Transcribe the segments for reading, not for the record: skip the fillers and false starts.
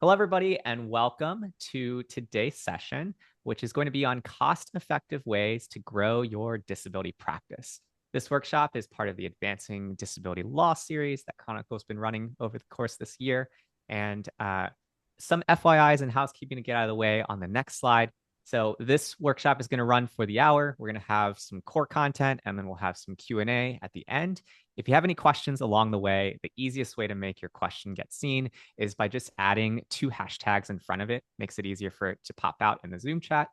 Hello, everybody, and welcome to today's session, which is going to be on cost-effective ways to grow your disability practice. This workshop is part of the Advancing Disability Law series that Chronicle has been running over the course of this year. And some FYIs and housekeeping to get out of the way on the next slide. So this workshop is going to run for the hour. We're going to have some core content, and then we'll have some Q&A at the end. If you have any questions along the way, the easiest way to make your question get seen is by just adding 2 hashtags in front of it. Makes it easier for it to pop out in the Zoom chat.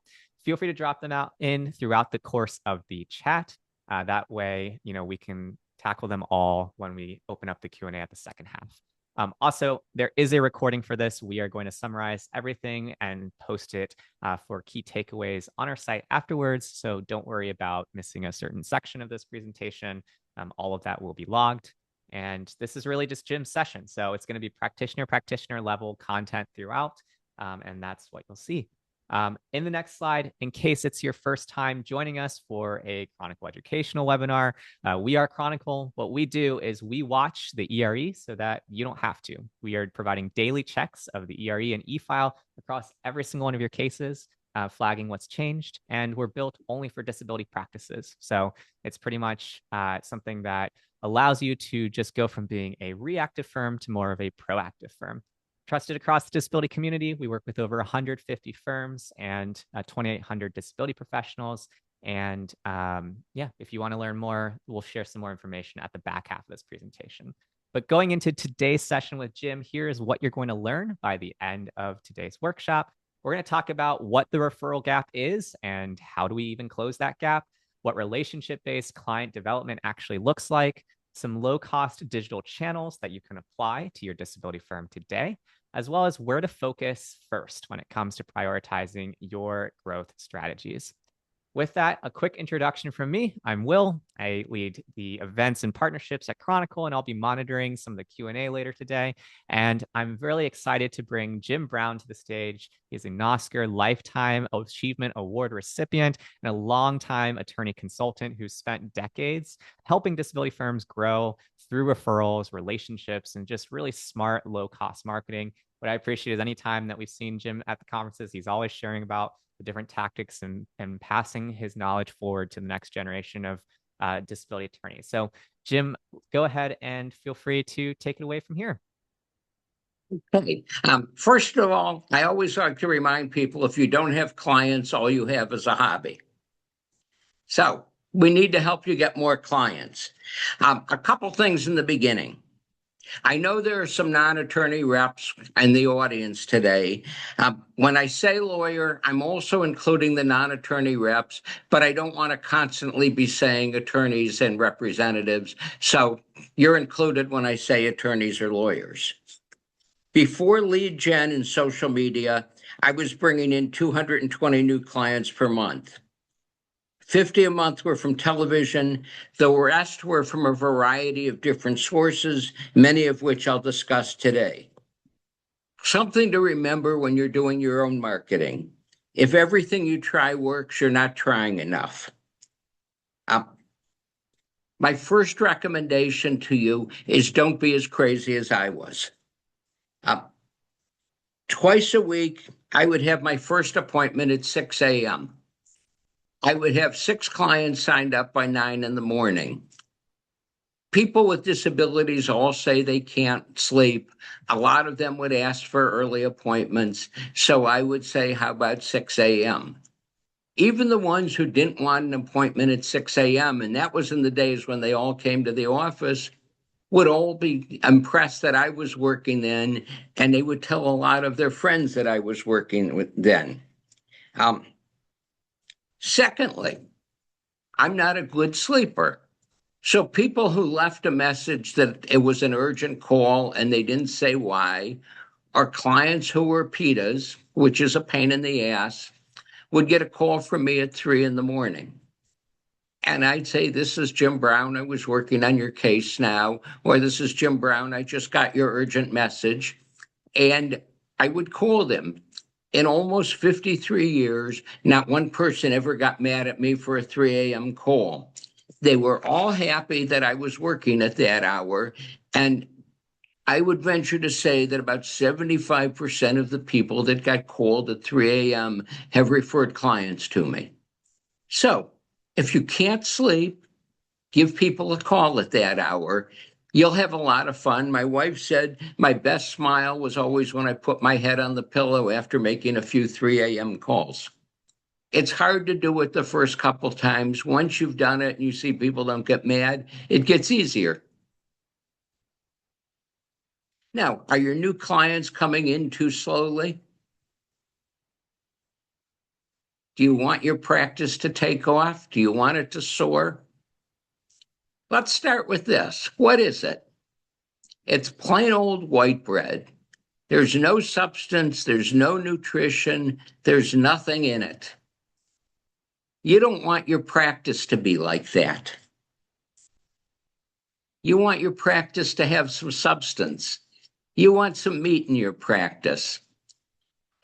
Feel free to drop them out in throughout the course of the chat. That way, we can tackle them all when we open up the Q&A at the second half. Also, there is a recording for this. We are going to summarize everything and post it for key takeaways on our site afterwards. So don't worry about missing a certain section of this presentation. All of that will be logged. And this is really just Jim's session. So it's going to be practitioner level content throughout. And that's what you'll see. In the next slide, in case it's your first time joining us for a Chronicle educational webinar, we are Chronicle. What we do is we watch the ERE so that you don't have to. We are providing daily checks of the ERE and e-file across every single one of your cases, flagging what's changed. And we're built only for disability practices. So it's pretty much something that allows you to just go from being a reactive firm to more of a proactive firm. Trusted across the disability community. We work with over 150 firms and 2,800 disability professionals. And if you want to learn more, we'll share some more information at the back half of this presentation. But going into today's session with Jim, here is what you're going to learn by the end of today's workshop. We're going to talk about what the referral gap is and how do we even close that gap, what relationship-based client development actually looks like, some low-cost digital channels that you can apply to your disability firm today, as well as where to focus first when it comes to prioritizing your growth strategies. With that, a quick introduction from me. I'm Will. I lead the events and partnerships at Chronicle, and I'll be monitoring some of the Q&A later today. And I'm really excited to bring Jim Brown to the stage. He's a NOSSCR Lifetime Achievement Award recipient and a longtime attorney consultant who's spent decades helping disability firms grow through referrals, relationships, and just really smart, low-cost marketing. What I appreciate is any time that we've seen Jim at the conferences, he's always sharing about the different tactics and passing his knowledge forward to the next generation of disability attorneys. So Jim, go ahead and feel free to take it away from here. Okay. First of all, I always like to remind people, if you don't have clients, all you have is a hobby. So we need to help you get more clients. A couple things in the beginning. I know there are some non-attorney reps in the audience today. When I say lawyer, I'm also including the non-attorney reps, but I don't want to constantly be saying attorneys and representatives. So you're included when I say attorneys or lawyers. Before lead gen and social media, I was bringing in 220 new clients per month. 50 a month were from television. The rest were from a variety of different sources, many of which I'll discuss today. Something to remember when you're doing your own marketing. If everything you try works, you're not trying enough. My first recommendation to you is don't be as crazy as I was. Twice a week, I would have my first appointment at 6 a.m. I would have 6 clients signed up by 9 in the morning. People with disabilities all say they can't sleep. A lot of them would ask for early appointments. So I would say, how about 6 a.m.? Even the ones who didn't want an appointment at 6 a.m., and that was in the days when they all came to the office, would all be impressed that I was working then, and they would tell a lot of their friends that I was working with then. Secondly, I'm not a good sleeper. So people who left a message that it was an urgent call and they didn't say why, or clients who were PITAs, which is a pain in the ass, would get a call from me at 3 in the morning. And I'd say, this is Jim Brown, I was working on your case now, or this is Jim Brown, I just got your urgent message. And I would call them. In almost 53 years, not one person ever got mad at me for a 3 a.m. call. They were all happy that I was working at that hour. And I would venture to say that about 75% of the people that got called at 3 a.m. have referred clients to me. So if you can't sleep, give people a call at that hour. You'll have a lot of fun. My wife said my best smile was always when I put my head on the pillow after making a few 3 a.m. calls. It's hard to do it the first couple times. Once you've done it and you see people don't get mad, it gets easier. Now, are your new clients coming in too slowly? Do you want your practice to take off? Do you want it to soar? Let's start with this. What is it? It's plain old white bread. There's no substance, there's no nutrition, there's nothing in it. You don't want your practice to be like that. You want your practice to have some substance. You want some meat in your practice.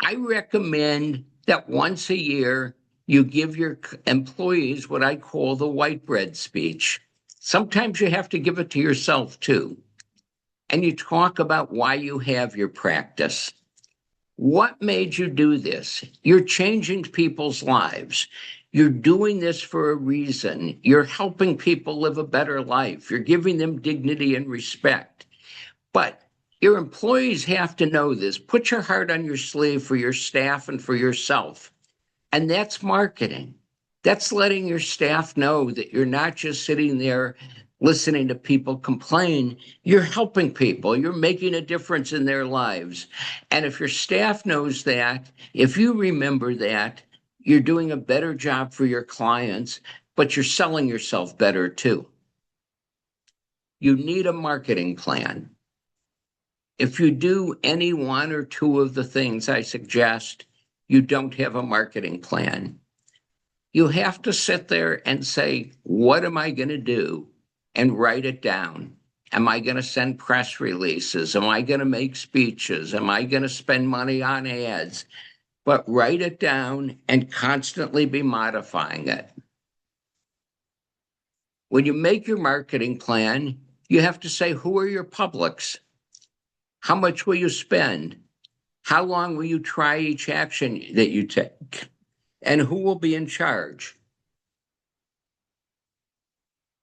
I recommend that once a year, you give your employees what I call the white bread speech. Sometimes you have to give it to yourself too. And you talk about why you have your practice. What made you do this? You're changing people's lives. You're doing this for a reason. You're helping people live a better life. You're giving them dignity and respect. But your employees have to know this. Put your heart on your sleeve for your staff and for yourself. And that's marketing. That's letting your staff know that you're not just sitting there listening to people complain. You're helping people. You're making a difference in their lives. And if your staff knows that, if you remember that, you're doing a better job for your clients, but you're selling yourself better too. You need a marketing plan. If you do any one or two of the things I suggest, you don't have a marketing plan. You have to sit there and say, what am I going to do? And write it down. Am I going to send press releases? Am I going to make speeches? Am I going to spend money on ads? But write it down and constantly be modifying it. When you make your marketing plan, you have to say, who are your publics? How much will you spend? How long will you try each action that you take? And who will be in charge?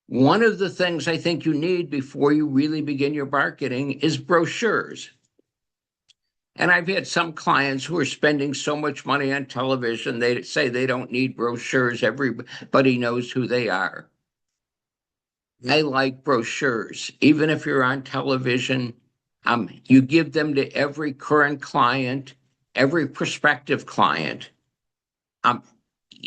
One of the things I think you need before you really begin your marketing is brochures. And I've had some clients who are spending so much money on television, they say they don't need brochures. Everybody knows who they are. I like brochures. Even if you're on television, you give them to every current client, every prospective client.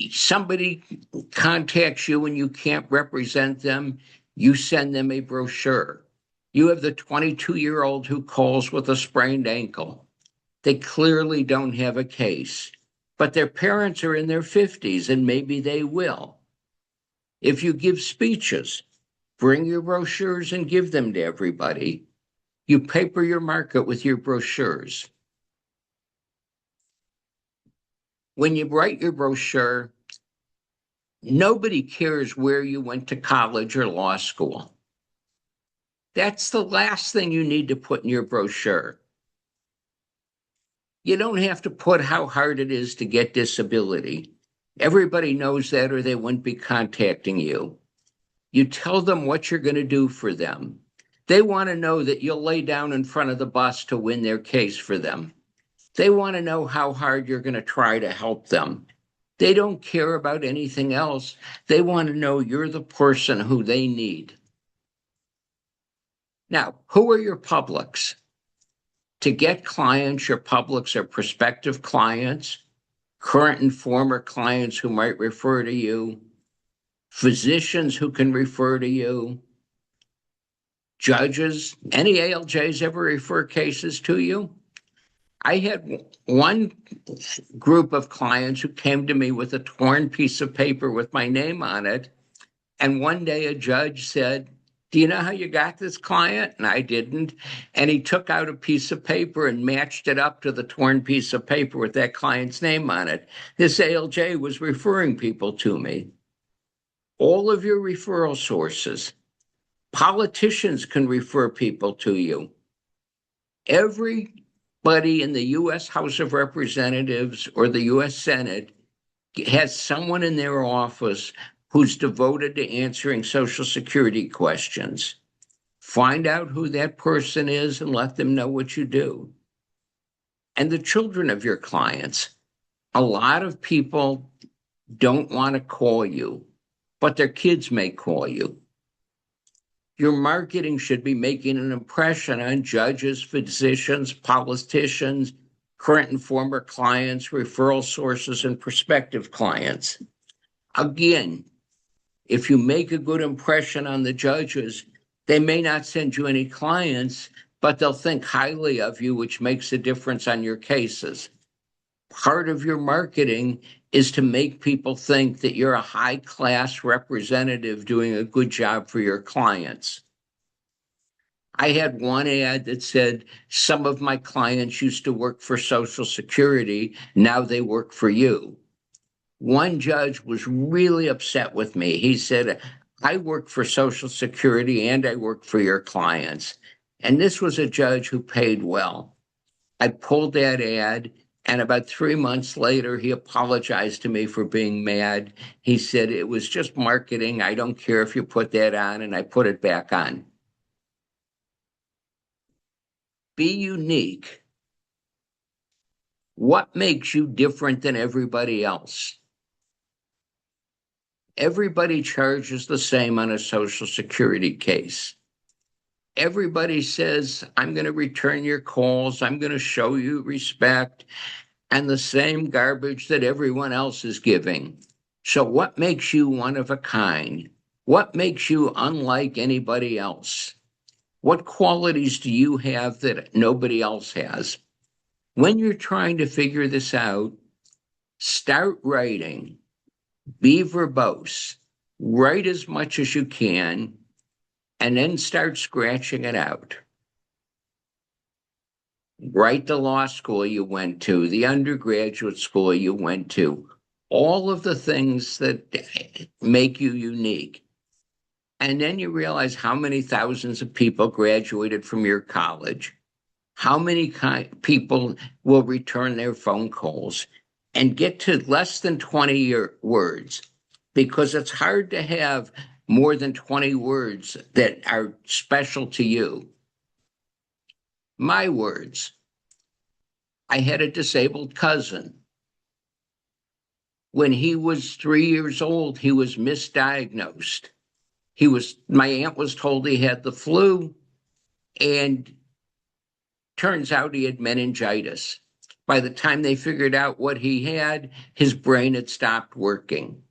Somebody contacts you and you can't represent them, you send them a brochure. You have the 22-year-old who calls with a sprained ankle. They clearly don't have a case, but their parents are in their 50s and maybe they will. If you give speeches, bring your brochures and give them to everybody. You paper your market with your brochures. When you write your brochure, nobody cares where you went to college or law school. That's the last thing you need to put in your brochure. You don't have to put how hard it is to get disability. Everybody knows that or they wouldn't be contacting you. You tell them what you're going to do for them. They want to know that you'll lay down in front of the bus to win their case for them. They want to know how hard you're going to try to help them. They don't care about anything else. They want to know you're the person who they need. Now, who are your publics? To get clients, your publics are prospective clients, current and former clients who might refer to you, physicians who can refer to you, judges. Any ALJs ever refer cases to you? I had one group of clients who came to me with a torn piece of paper with my name on it. And one day a judge said, do you know how you got this client? And I didn't. And he took out a piece of paper and matched it up to the torn piece of paper with that client's name on it. This ALJ was referring people to me. All of your referral sources. Politicians can refer people to you. Everybody in the U.S. House of Representatives or the U.S. Senate has someone in their office who's devoted to answering Social Security questions. Find out who that person is and let them know what you do. And the children of your clients. A lot of people don't want to call you, but their kids may call you. Your marketing should be making an impression on judges, physicians, politicians, current and former clients, referral sources, and prospective clients. Again, if you make a good impression on the judges, they may not send you any clients, but they'll think highly of you, which makes a difference on your cases. Part of your marketing is to make people think that you're a high-class representative doing a good job for your clients. I had one ad that said, some of my clients used to work for Social Security, now they work for you. One judge was really upset with me. He said, I work for Social Security and I work for your clients. And this was a judge who paid well. I pulled that ad. And about 3 months later, he apologized to me for being mad. He said, it was just marketing. I don't care if you put that on. And I put it back on. Be unique. What makes you different than everybody else? Everybody charges the same on a Social Security case. Everybody says, I'm going to return your calls. I'm going to show you respect, and the same garbage that everyone else is giving. So what makes you one of a kind? What makes you unlike anybody else? What qualities do you have that nobody else has? When you're trying to figure this out, start writing. Be verbose. Write as much as you can, and then start scratching it out. Write the law school you went to, the undergraduate school you went to, all of the things that make you unique. And then you realize how many thousands of people graduated from your college, how many people will return their phone calls, and get to less than 20 words, because it's hard to have more than 20 words that are special to you. My words. I had a disabled cousin. When he was 3 years old, he was misdiagnosed. My aunt was told he had the flu, and turns out he had meningitis. By the time they figured out what he had, his brain had stopped working.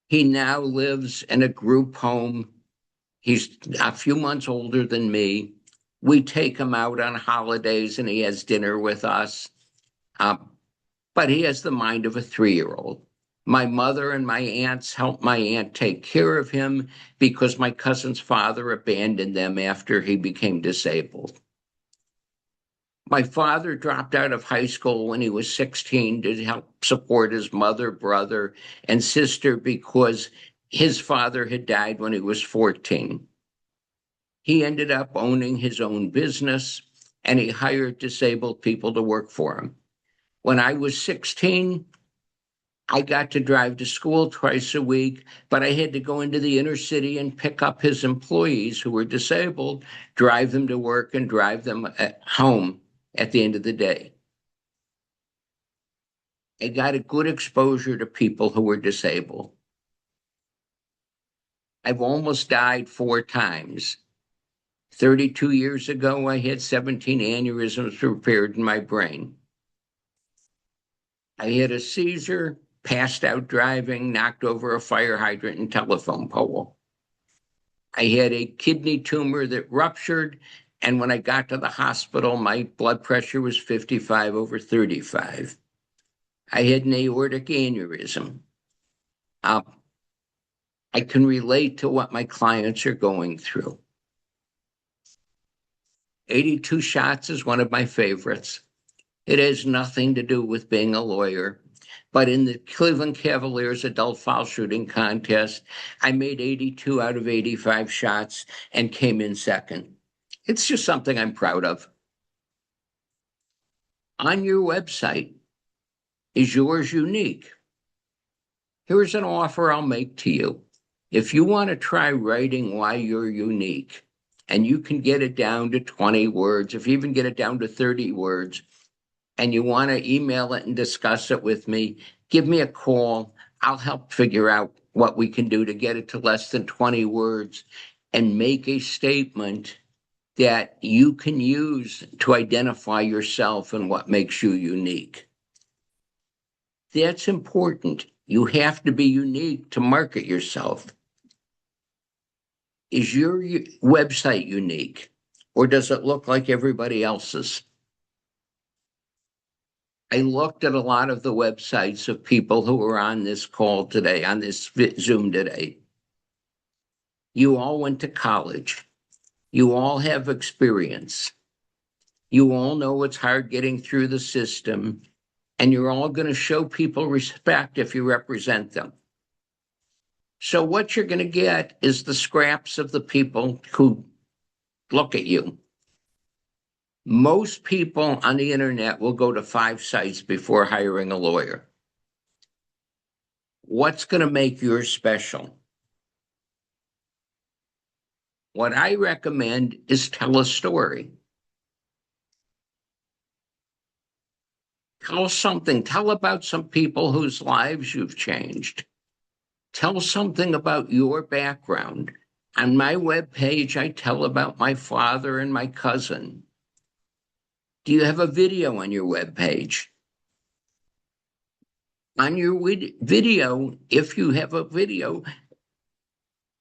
He now lives in a group home. He's a few months older than me. We take him out on holidays and he has dinner with us. But he has the mind of a 3-year-old. My mother and my aunts helped my aunt take care of him because my cousin's father abandoned them after he became disabled. My father dropped out of high school when he was 16 to help support his mother, brother, and sister because his father had died when he was 14. He ended up owning his own business, and he hired disabled people to work for him. When I was 16, I got to drive to school twice a week, but I had to go into the inner city and pick up his employees who were disabled, drive them to work, and drive them home at the end of the day. I got a good exposure to people who were disabled. I've almost died 4 times. 32 years ago, I had 17 aneurysms repaired in my brain. I had a seizure, passed out driving, knocked over a fire hydrant and telephone pole. I had a kidney tumor that ruptured, and when I got to the hospital, my blood pressure was 55/35. I had an aortic aneurysm. I can relate to what my clients are going through. 82 shots is one of my favorites. It has nothing to do with being a lawyer. But in the Cleveland Cavaliers adult foul shooting contest, I made 82 out of 85 shots and came in second. It's just something I'm proud of. on your website, is yours unique? Here's an offer I'll make to you. If you want to try writing why you're unique, and you can get it down to 20 words, if you even get it down to 30 words, and you want to email it and discuss it with me, give me a call. I'll help figure out what we can do to get it to less than 20 words and make a statement that you can use to identify yourself and what makes you unique. That's important. You have to be unique to market yourself. Is your website unique, or does it look like everybody else's? I looked at a lot of the websites of people who were on this call today, on this Zoom today. You all went to college. You all have experience. You all know it's hard getting through the system, and you're all going to show people respect if you represent them. So what you're going to get is the scraps of the people who look at you. Most people on the internet will go to 5 sites before hiring a lawyer. What's going to make yours special? What I recommend is tell a story. Tell something. Tell about some people whose lives you've changed. Tell something about your background. On my webpage, I tell about my father and my cousin. Do you have a video on your webpage? On your video, if you have a video,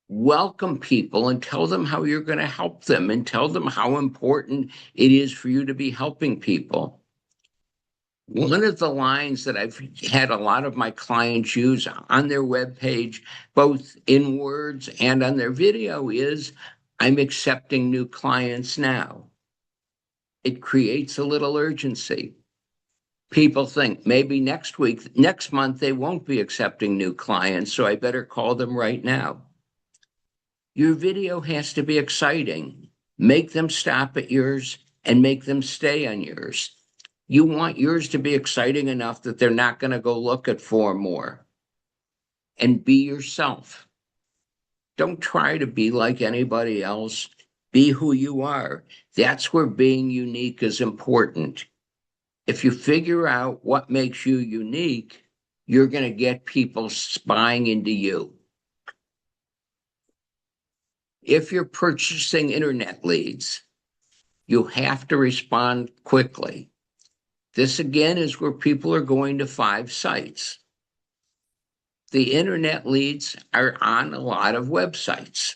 welcome people and tell them how you're going to help them and tell them how important it is for you to be helping people. One of the lines that I've had a lot of my clients use on their webpage, both in words and on their video, is, "I'm accepting new clients now." It creates a little urgency. People think maybe next month, they won't be accepting new clients, so I better call them right now. Your video has to be exciting. Make them stop at yours and make them stay on yours. You want yours to be exciting enough that they're not going to go look at 4 more. And be yourself. Don't try to be like anybody else. Be who you are. That's where being unique is important. If you figure out what makes you unique, you're going to get people spying into you. If you're purchasing internet leads, you have to respond quickly. This again is where people are going to 5 sites. The internet leads are on a lot of websites.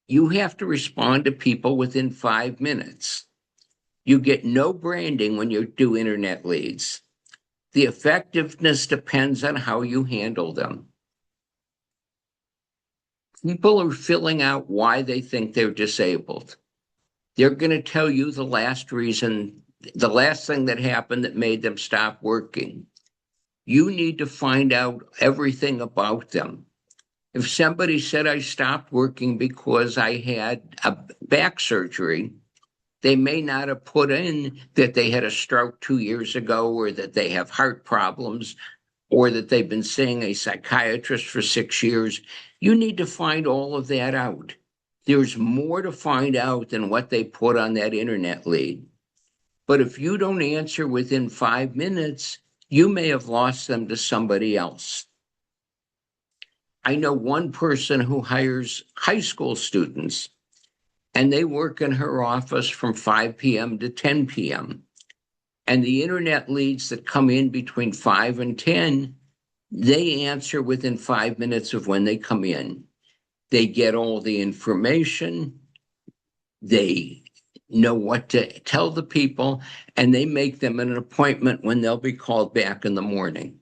You have to respond to people within 5 minutes. You get no branding when you do internet leads. The effectiveness depends on how you handle them. People are filling out why they think they're disabled. They're going to tell you the last thing that happened that made them stop working. You need to find out everything about them. If somebody said, "I stopped working because I had a back surgery," they may not have put in that they had a stroke 2 years ago, or that they have heart problems, or that they've been seeing a psychiatrist for 6 years. You need to find all of that out. There's more to find out than what they put on that internet lead. But if you don't answer within 5 minutes, you may have lost them to somebody else. I know one person who hires high school students, and they work in her office from 5 p.m. to 10 p.m. And the internet leads that come in between 5 and 10, they answer within 5 minutes of when they come in. They get all the information. They know what to tell the people, and they make them an appointment when they'll be called back in the morning.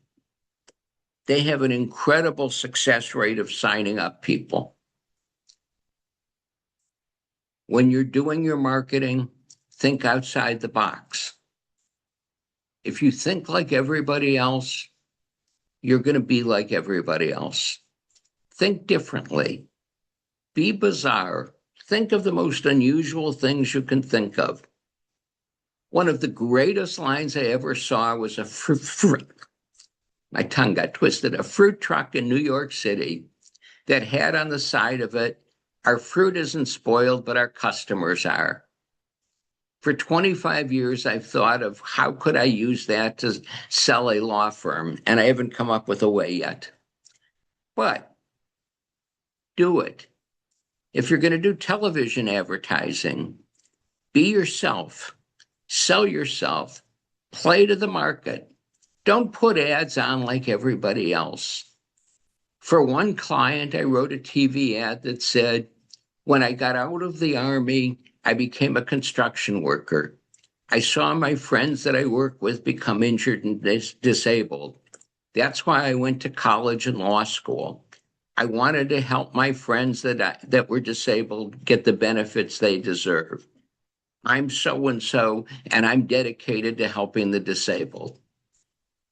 They have an incredible success rate of signing up people. When you're doing your marketing, think outside the box. If you think like everybody else, you're going to be like everybody else. Think differently. Be bizarre. Think of the most unusual things you can think of. One of the greatest lines I ever saw was my tongue got twisted, a fruit truck in New York City that had on the side of it, "Our fruit isn't spoiled, but our customers are." For 25 years, I've thought of how could I use that to sell a law firm, and I haven't come up with a way yet. But do it. If you're going to do television advertising, be yourself, sell yourself, play to the market. Don't put ads on like everybody else. For one client, I wrote a TV ad that said, "When I got out of the Army, I became a construction worker. I saw my friends that I work with become injured and disabled. That's why I went to college and law school. I wanted to help my friends that were disabled get the benefits they deserve. I'm so-and-so, and I'm dedicated to helping the disabled."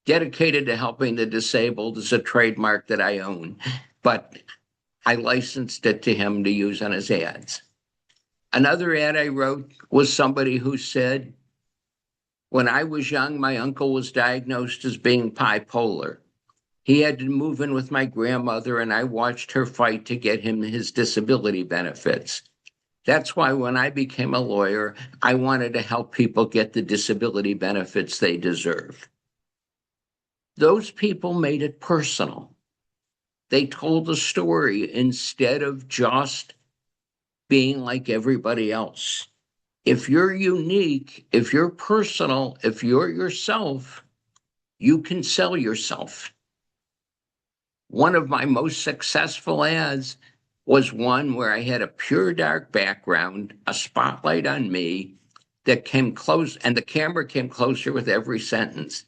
Dedicated to helping the disabled is a trademark that I own, but I licensed it to him to use on his ads. Another ad I wrote was somebody who said, "When I was young, my uncle was diagnosed as being bipolar. He had to move in with my grandmother, and I watched her fight to get him his disability benefits. That's why when I became a lawyer, I wanted to help people get the disability benefits they deserve." Those people made it personal. They told a story instead of just being like everybody else. If you're unique, if you're personal, if you're yourself, you can sell yourself. One of my most successful ads was one where I had a pure dark background, a spotlight on me that came close, and the camera came closer with every sentence.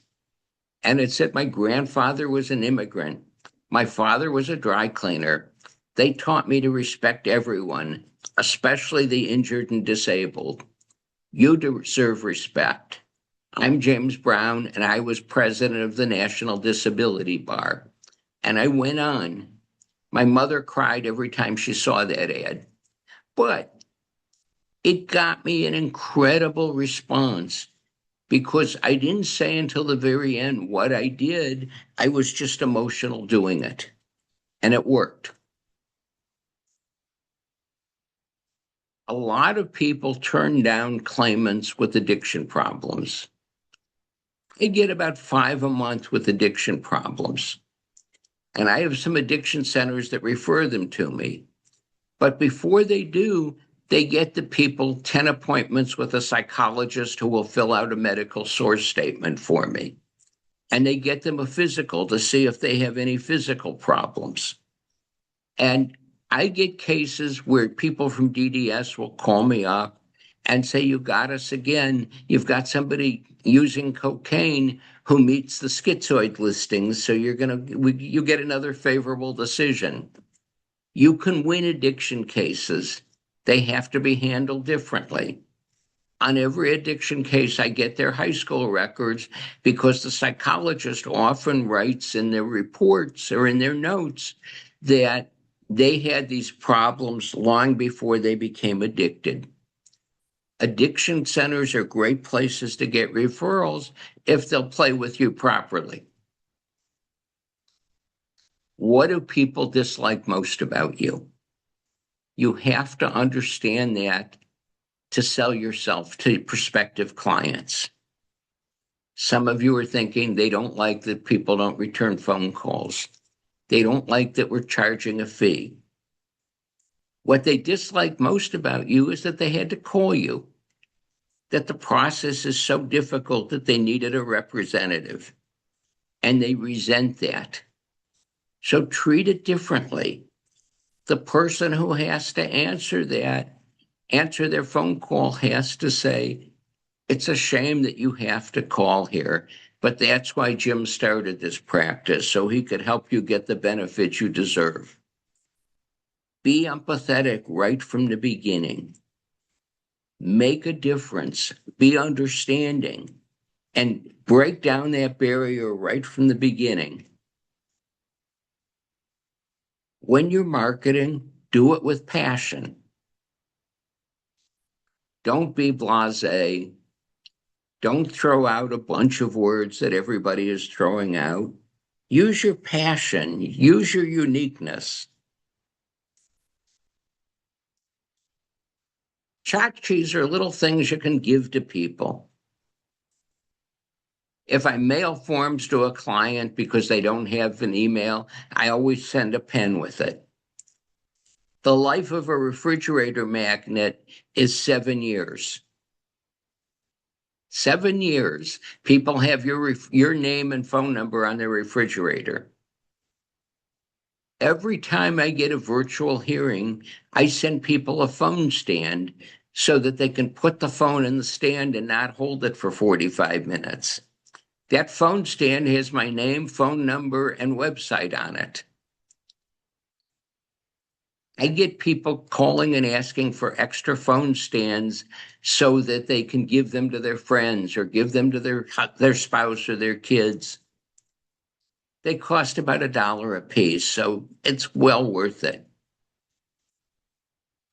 And it said, "My grandfather was an immigrant. My father was a dry cleaner. They taught me to respect everyone, especially the injured and disabled. You deserve respect. I'm James Brown, and I was president of the National Disability Bar." And I went on. My mother cried every time she saw that ad. But it got me an incredible response because I didn't say until the very end what I did. I was just emotional doing it. And it worked. A lot of people turn down claimants with addiction problems. I get about 5 a month with addiction problems. And I have some addiction centers that refer them to me. But before they do, they get the people 10 appointments with a psychologist who will fill out a medical source statement for me. And they get them a physical to see if they have any physical problems. And I get cases where people from DDS will call me up and say, "You got us again. You've got somebody using cocaine who meets the schizoid listings, so you get another favorable decision." You can win addiction cases. They have to be handled differently. On every addiction case, I get their high school records because the psychologist often writes in their reports or in their notes that they had these problems long before they became addicted. Addiction centers are great places to get referrals if they'll play with you properly. What do people dislike most about you? You have to understand that to sell yourself to prospective clients. Some of you are thinking they don't like that people don't return phone calls. They don't like that we're charging a fee. What they dislike most about you is that they had to call you, that the process is so difficult that they needed a representative, and they resent that. So treat it differently. The person who has to answer their phone call has to say, "It's a shame that you have to call here, but that's why Jim started this practice, so he could help you get the benefits you deserve." Be empathetic right from the beginning. Make a difference. Be understanding. And break down that barrier right from the beginning. When you're marketing, do it with passion. Don't be blasé. Don't throw out a bunch of words that everybody is throwing out. Use your passion, use your uniqueness. Tchotchkes are little things you can give to people. If I mail forms to a client because they don't have an email, I always send a pen with it. The life of a refrigerator magnet is 7 years. 7 years. People have your name and phone number on their refrigerator. Every time I get a virtual hearing, I send people a phone stand so that they can put the phone in the stand and not hold it for 45 minutes. That phone stand has my name, phone number, and website on it. I get people calling and asking for extra phone stands so that they can give them to their friends or give them to their spouse or their kids. They cost about $1 a piece, so it's well worth it.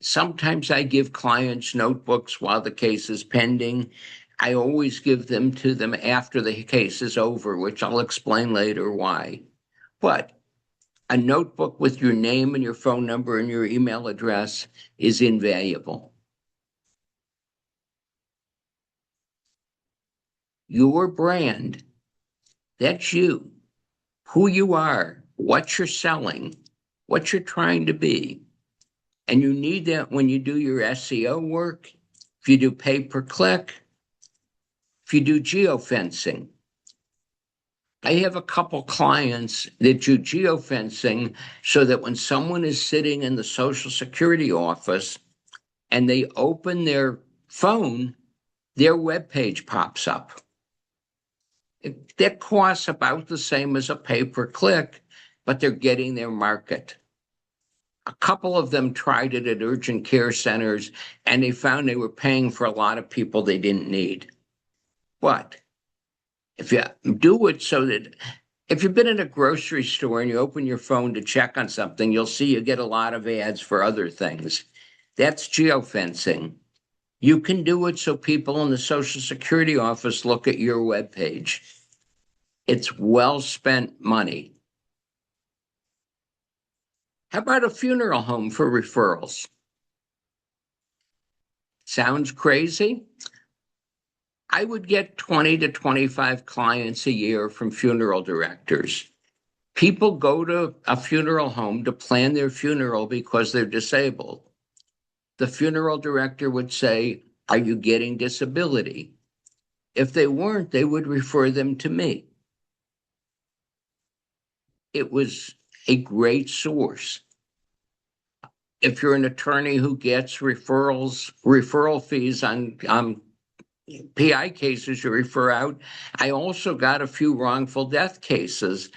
Sometimes I give clients notebooks while the case is pending. I always give them to them after the case is over, which I'll explain later why. But a notebook with your name and your phone number and your email address is invaluable. Your brand, that's you, who you are, what you're selling, what you're trying to be. And you need that when you do your SEO work, if you do pay-per-click, if you do geofencing. I have a couple clients that do geofencing so that when someone is sitting in the Social Security office and they open their phone, their webpage pops up. That costs about the same as a pay-per-click, but they're getting their market. A couple of them tried it at urgent care centers, and they found they were paying for a lot of people they didn't need. But if you do it so that if you've been in a grocery store and you open your phone to check on something, you'll see you get a lot of ads for other things. That's geofencing. You can do it so people in the Social Security office look at your webpage. It's well spent money. How about a funeral home for referrals? Sounds crazy? I would get 20 to 25 clients a year from funeral directors. People go to a funeral home to plan their funeral because they're disabled. The funeral director would say, "Are you getting disability?" If they weren't, they would refer them to me. It was a great source. If you're an attorney who gets referral fees on PI cases you refer out, I also got a few wrongful death cases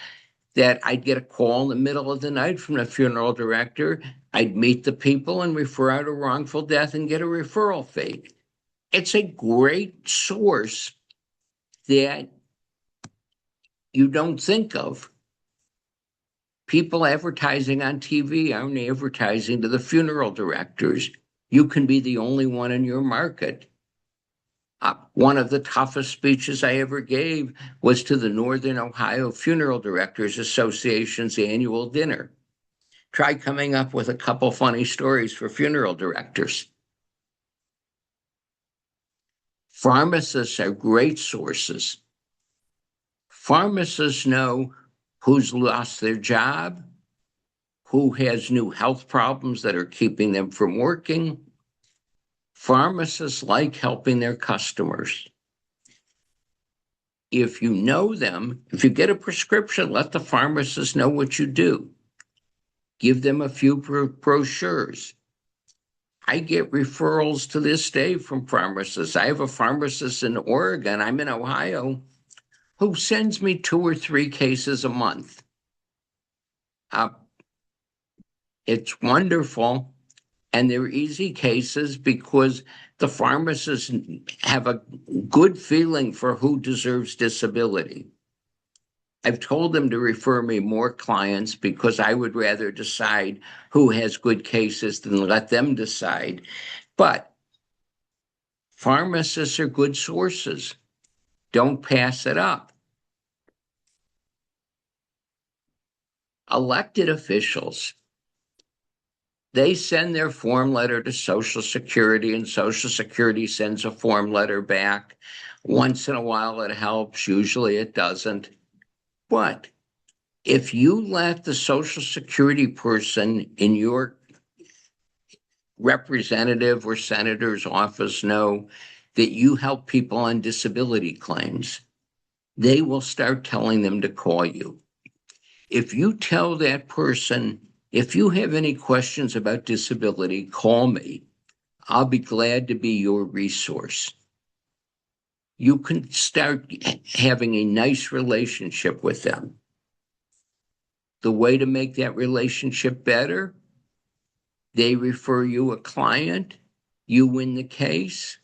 that I'd get a call in the middle of the night from the funeral director. I'd meet the people and refer out a wrongful death and get a referral fee. It's a great source that you don't think of. People advertising on TV aren't advertising to the funeral directors. You can be the only one in your market. One of the toughest speeches I ever gave was to the Northern Ohio Funeral Directors Association's annual dinner. Try coming up with a couple funny stories for funeral directors. Pharmacists are great sources. Pharmacists know who's lost their job, who has new health problems that are keeping them from working. Pharmacists like helping their customers. If you know them, if you get a prescription, let the pharmacist know what you do. Give them a few brochures. I get referrals to this day from pharmacists. I have a pharmacist in Oregon, I'm in Ohio, who sends me 2 or 3 cases a month. It's wonderful, and they're easy cases because the pharmacists have a good feeling for who deserves disability. I've told them to refer me more clients because I would rather decide who has good cases than let them decide. But pharmacists are good sources. Don't pass it up. Elected officials, they send their form letter to Social Security, and Social Security sends a form letter back. Once in a while it helps, usually it doesn't. But if you let the Social Security person in your representative or senator's office know that you help people on disability claims, they will start telling them to call you. If you tell that person, if you have any questions about disability, call me. I'll be glad to be your resource. You can start having a nice relationship with them. The way to make that relationship better, they refer you a client, you win the case,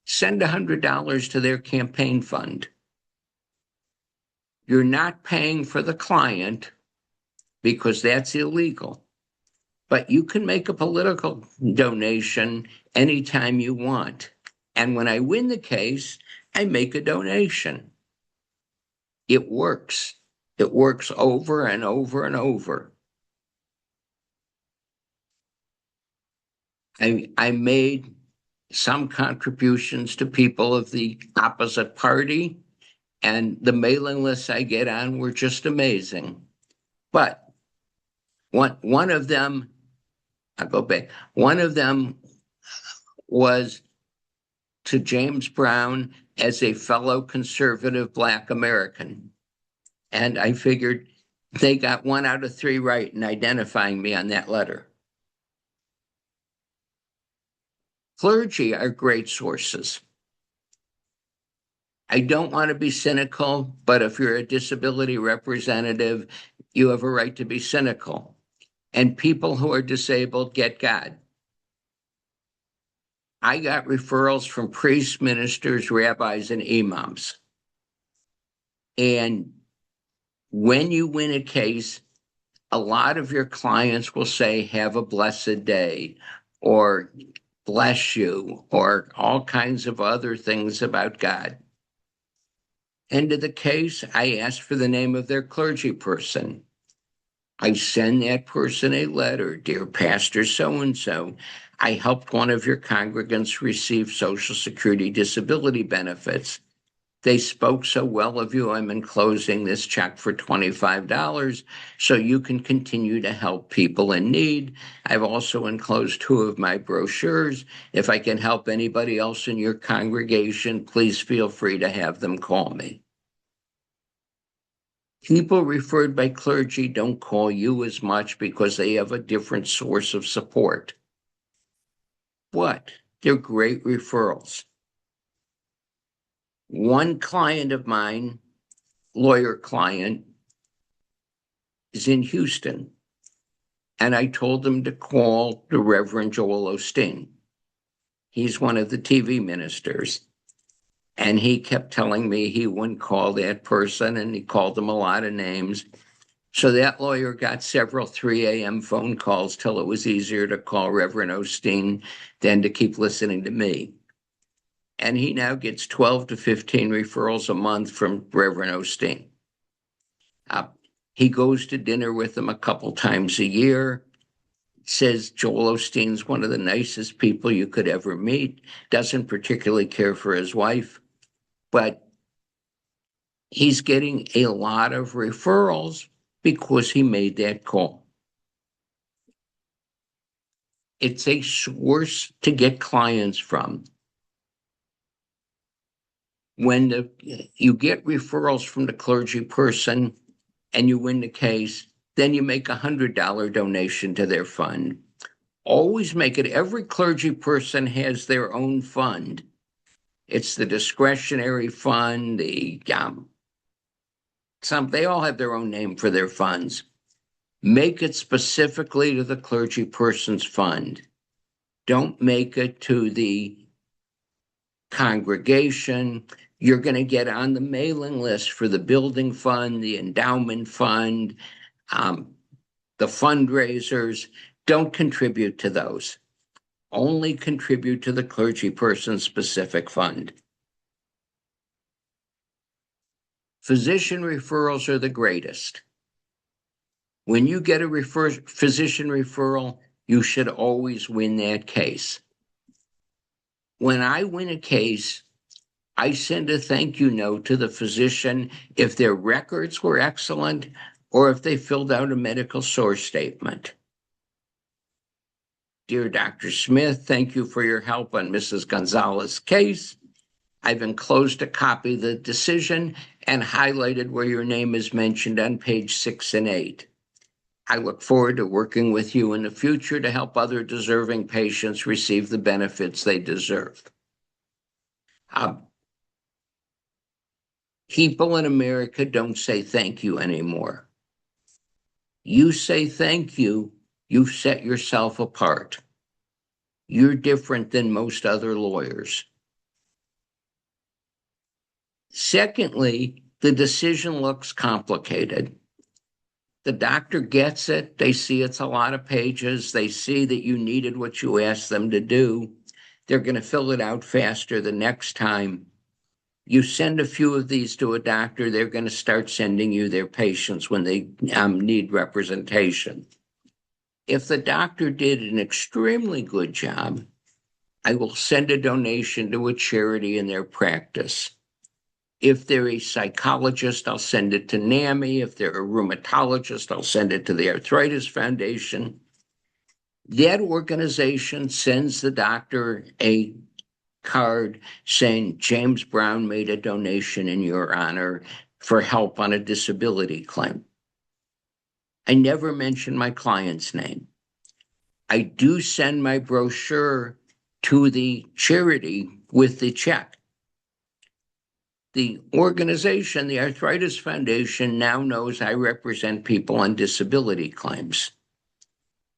send $100 to their campaign fund. You're not paying for the client because that's illegal, but you can make a political donation anytime you want. And when I win the case, I make a donation. It works. It works over and over and over. I made some contributions to people of the opposite party, and the mailing lists I get on were just amazing. But one of them, I'll go back, one of them was to James Brown as a fellow conservative Black American. And I figured they got 1 out of 3 right in identifying me on that letter. Clergy are great sources. I don't want to be cynical, but if you're a disability representative, you have a right to be cynical. And people who are disabled get God. I got referrals from priests, ministers, rabbis, and imams. And when you win a case, a lot of your clients will say, have a blessed day, or bless you, or all kinds of other things about God. End of the case, I ask for the name of their clergy person. I send that person a letter. Dear Pastor so-and-so, I helped one of your congregants receive Social Security disability benefits. They spoke so well of you, I'm enclosing this check for $25 so you can continue to help people in need. I've also enclosed 2 of my brochures. If I can help anybody else in your congregation, please feel free to have them call me. People referred by clergy don't call you as much because they have a different source of support. But they're great referrals. One client of mine, lawyer client, is in Houston, and I told them to call the Reverend Joel Osteen. He's one of the TV ministers. And he kept telling me he wouldn't call that person, and he called them a lot of names. So that lawyer got several 3 a.m. phone calls till it was easier to call Reverend Osteen than to keep listening to me. And he now gets 12 to 15 referrals a month from Reverend Osteen. He goes to dinner with them a couple times a year. Says Joel Osteen's one of the nicest people you could ever meet, doesn't particularly care for his wife, but he's getting a lot of referrals because he made that call. It's a source to get clients from. When you get referrals from the clergy person and you win the case, then you make $100 donation to their fund. Always make it, every clergy person has their own fund. It's the discretionary fund, they all have their own name for their funds. Make it specifically to the clergy person's fund. Don't make it to the congregation. You're going to get on the mailing list for the building fund, the endowment fund, the fundraisers. Don't contribute to those. Only contribute to the clergy person's specific fund. Physician referrals are the greatest. When you get a physician referral, you should always win that case. When I win a case, I send a thank you note to the physician if their records were excellent or if they filled out a medical source statement. Dear Dr. Smith, thank you for your help on Mrs. Gonzalez's case. I've enclosed a copy of the decision and highlighted where your name is mentioned on page 6 and 8. I look forward to working with you in the future to help other deserving patients receive the benefits they deserve. People in America don't say thank you anymore. You say thank you, you've set yourself apart. You're different than most other lawyers. Secondly, the decision looks complicated. The doctor gets it. They see it's a lot of pages. They see that you needed what you asked them to do. They're going to fill it out faster the next time. You send a few of these to a doctor, they're going to start sending you their patients when they need representation. If the doctor did an extremely good job, I will send a donation to a charity in their practice. If they're a psychologist, I'll send it to NAMI. If they're a rheumatologist, I'll send it to the Arthritis Foundation. That organization sends the doctor a card saying James Brown made a donation in your honor for help on a disability claim. I never mention my client's name. I do send my brochure to the charity with the check. The organization, the Arthritis Foundation, now knows I represent people on disability claims.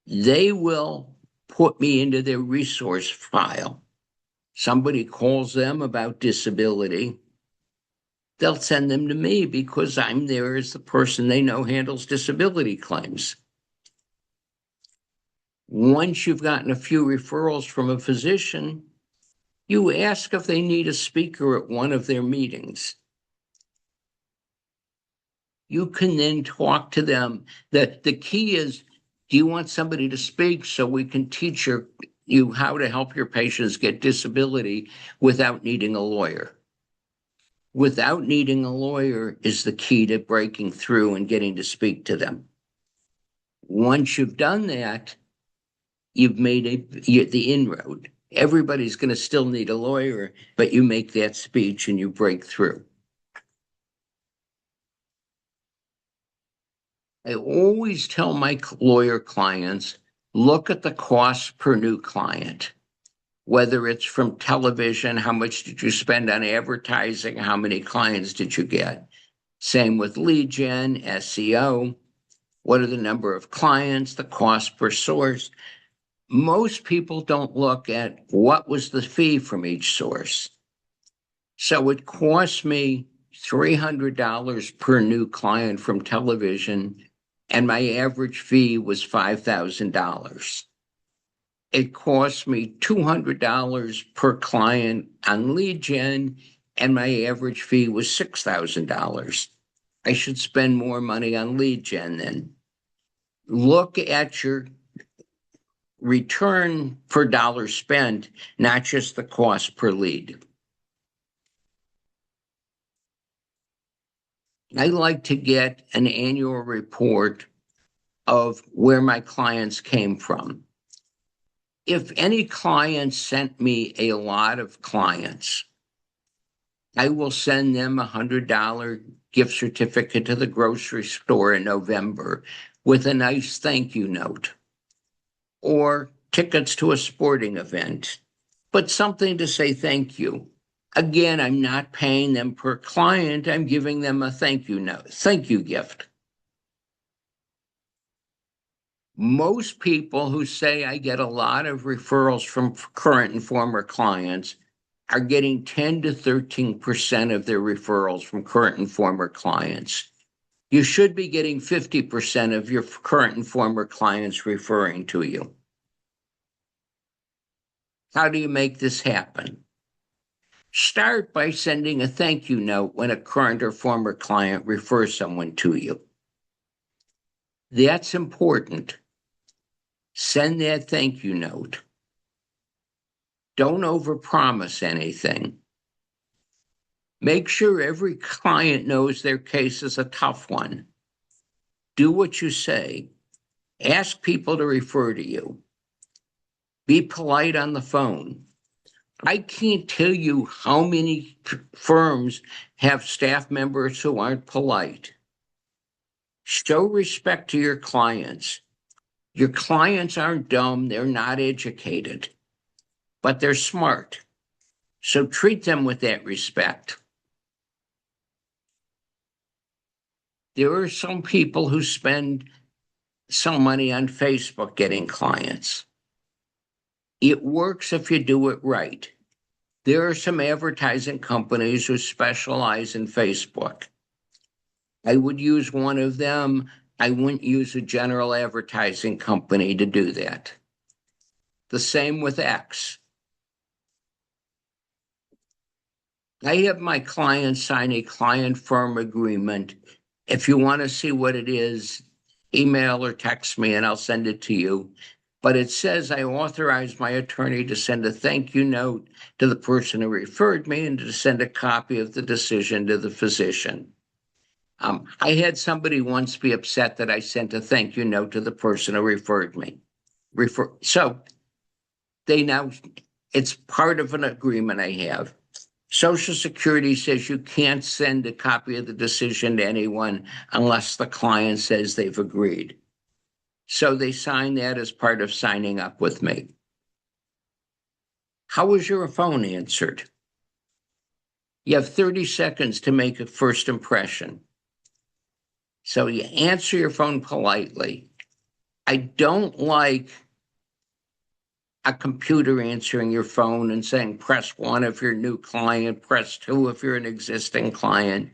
They will put me into their resource file. Somebody calls them about disability, they'll send them to me because I'm there as the person they know handles disability claims. Once you've gotten a few referrals from a physician, you ask if they need a speaker at one of their meetings. You can then talk to them. The key is, do you want somebody to speak so we can teach you how to help your patients get disability without needing a lawyer? Without needing a lawyer is the key to breaking through and getting to speak to them. Once you've done that, you've made the inroad. Everybody's going to still need a lawyer, but you make that speech and you break through. I always tell my lawyer clients, look at the cost per new client. Whether it's from television, how much did you spend on advertising? How many clients did you get? Same with lead gen, SEO. What are the number of clients, the cost per source? Most people don't look at what was the fee from each source. So it cost me $300 per new client from television, and my average fee was $5,000. It cost me $200 per client on lead gen, and my average fee was $6,000. I should spend more money on lead gen then. Look at your return per dollar spent, not just the cost per lead. I like to get an annual report of where my clients came from. If any client sent me a lot of clients, I will send them a $100 gift certificate to the grocery store in November with a nice thank you note, or tickets to a sporting event, but something to say thank you. Again, I'm not paying them per client. I'm giving them a thank you note, thank you gift. Most people who say I get a lot of referrals from current and former clients are getting 10 to 13% of their referrals from current and former clients. You should be getting 50% of your current and former clients referring to you. How do you make this happen? Start by sending a thank you note when a current or former client refers someone to you. That's important. Send that thank you note. Don't overpromise anything. Make sure every client knows their case is a tough one. Do what you say. Ask people to refer to you. Be polite on the phone. I can't tell you how many firms have staff members who aren't polite. Show respect to your clients. Your clients aren't dumb, they're not educated, but they're smart. So treat them with that respect. There are some people who spend some money on Facebook getting clients. It works if you do it right. There are some advertising companies who specialize in Facebook. I would use one of them. I wouldn't use a general advertising company to do that. The same with X. I have my clients sign a client firm agreement. If you want to see what it is, email or text me and I'll send it to you. But it says I authorize my attorney to send a thank you note to the person who referred me and to send a copy of the decision to the physician. I had somebody once be upset that I sent a thank you note to the person who referred me. So it's part of an agreement I have. Social Security says you can't send a copy of the decision to anyone unless the client says they've agreed. So they sign that as part of signing up with me. How was your phone answered? You have 30 seconds to make a first impression. So you answer your phone politely. I don't like a computer answering your phone and saying, press 1 if you're a new client, press 2 if you're an existing client.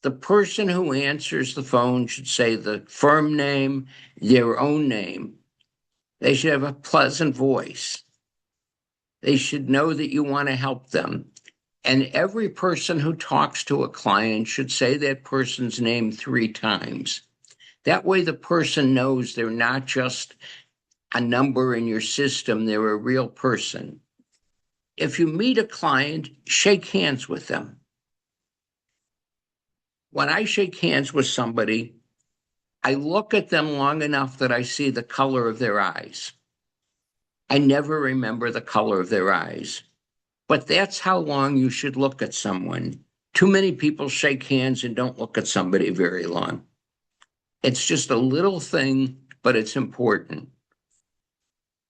The person who answers the phone should say the firm name, their own name. They should have a pleasant voice. They should know that you want to help them. And every person who talks to a client should say that person's name 3 times. That way the person knows they're not just a number in your system, they're a real person. If you meet a client, shake hands with them. When I shake hands with somebody, I look at them long enough that I see the color of their eyes. I never remember the color of their eyes, but that's how long you should look at someone. Too many people shake hands and don't look at somebody very long. It's just a little thing, but it's important.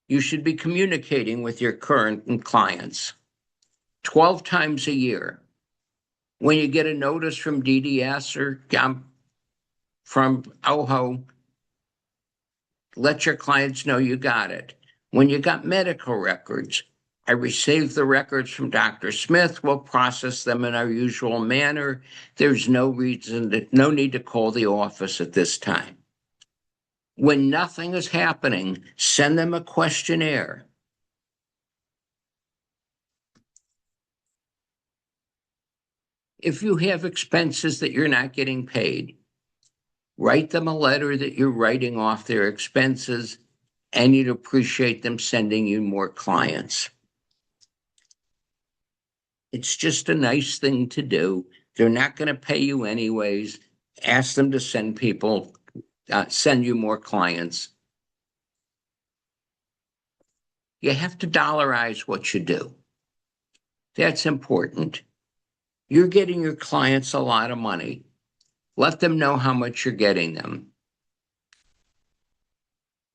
You should be communicating with your current clients 12 times a year. When you get a notice from DDS or from OHO, let your clients know you got it. When you got medical records, I received the records from Dr. Smith. We'll process them in our usual manner. There's no need to call the office at this time. When nothing is happening, send them a questionnaire. If you have expenses that you're not getting paid, write them a letter that you're writing off their expenses and you'd appreciate them sending you more clients. It's just a nice thing to do. They're not going to pay you anyways. Ask them to send you more clients. You have to dollarize what you do. That's important. You're getting your clients a lot of money. Let them know how much you're getting them.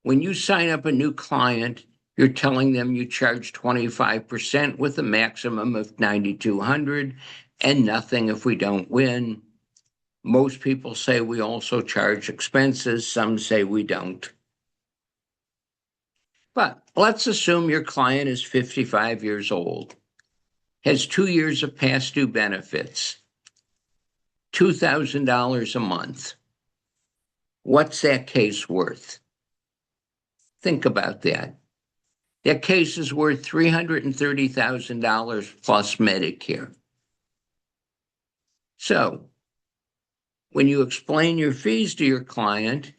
When you sign up a new client, you're telling them you charge 25% with a maximum of $9,200 and nothing if we don't win. Most people say we also charge expenses. Some say we don't. But let's assume your client is 55 years old, has 2 years of past due benefits, $2,000 a month. What's that case worth? Think about that. That case is worth $330,000 plus Medicare. So when you explain your fees to your client,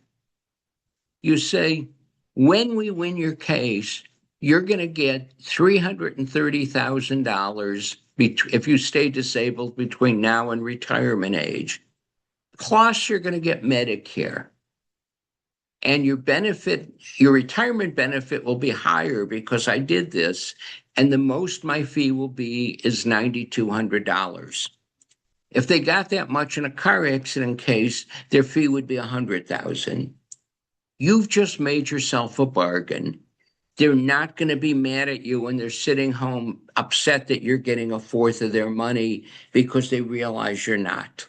you say, when we win your case, you're going to get $330,000 if you stay disabled between now and retirement age. Plus, you're going to get Medicare. And your retirement benefit will be higher because I did this. And the most my fee will be is $9,200. If they got that much in a car accident case, their fee would be $100,000. You've just made yourself a bargain. They're not going to be mad at you when they're sitting home upset that you're getting a fourth of their money because they realize you're not.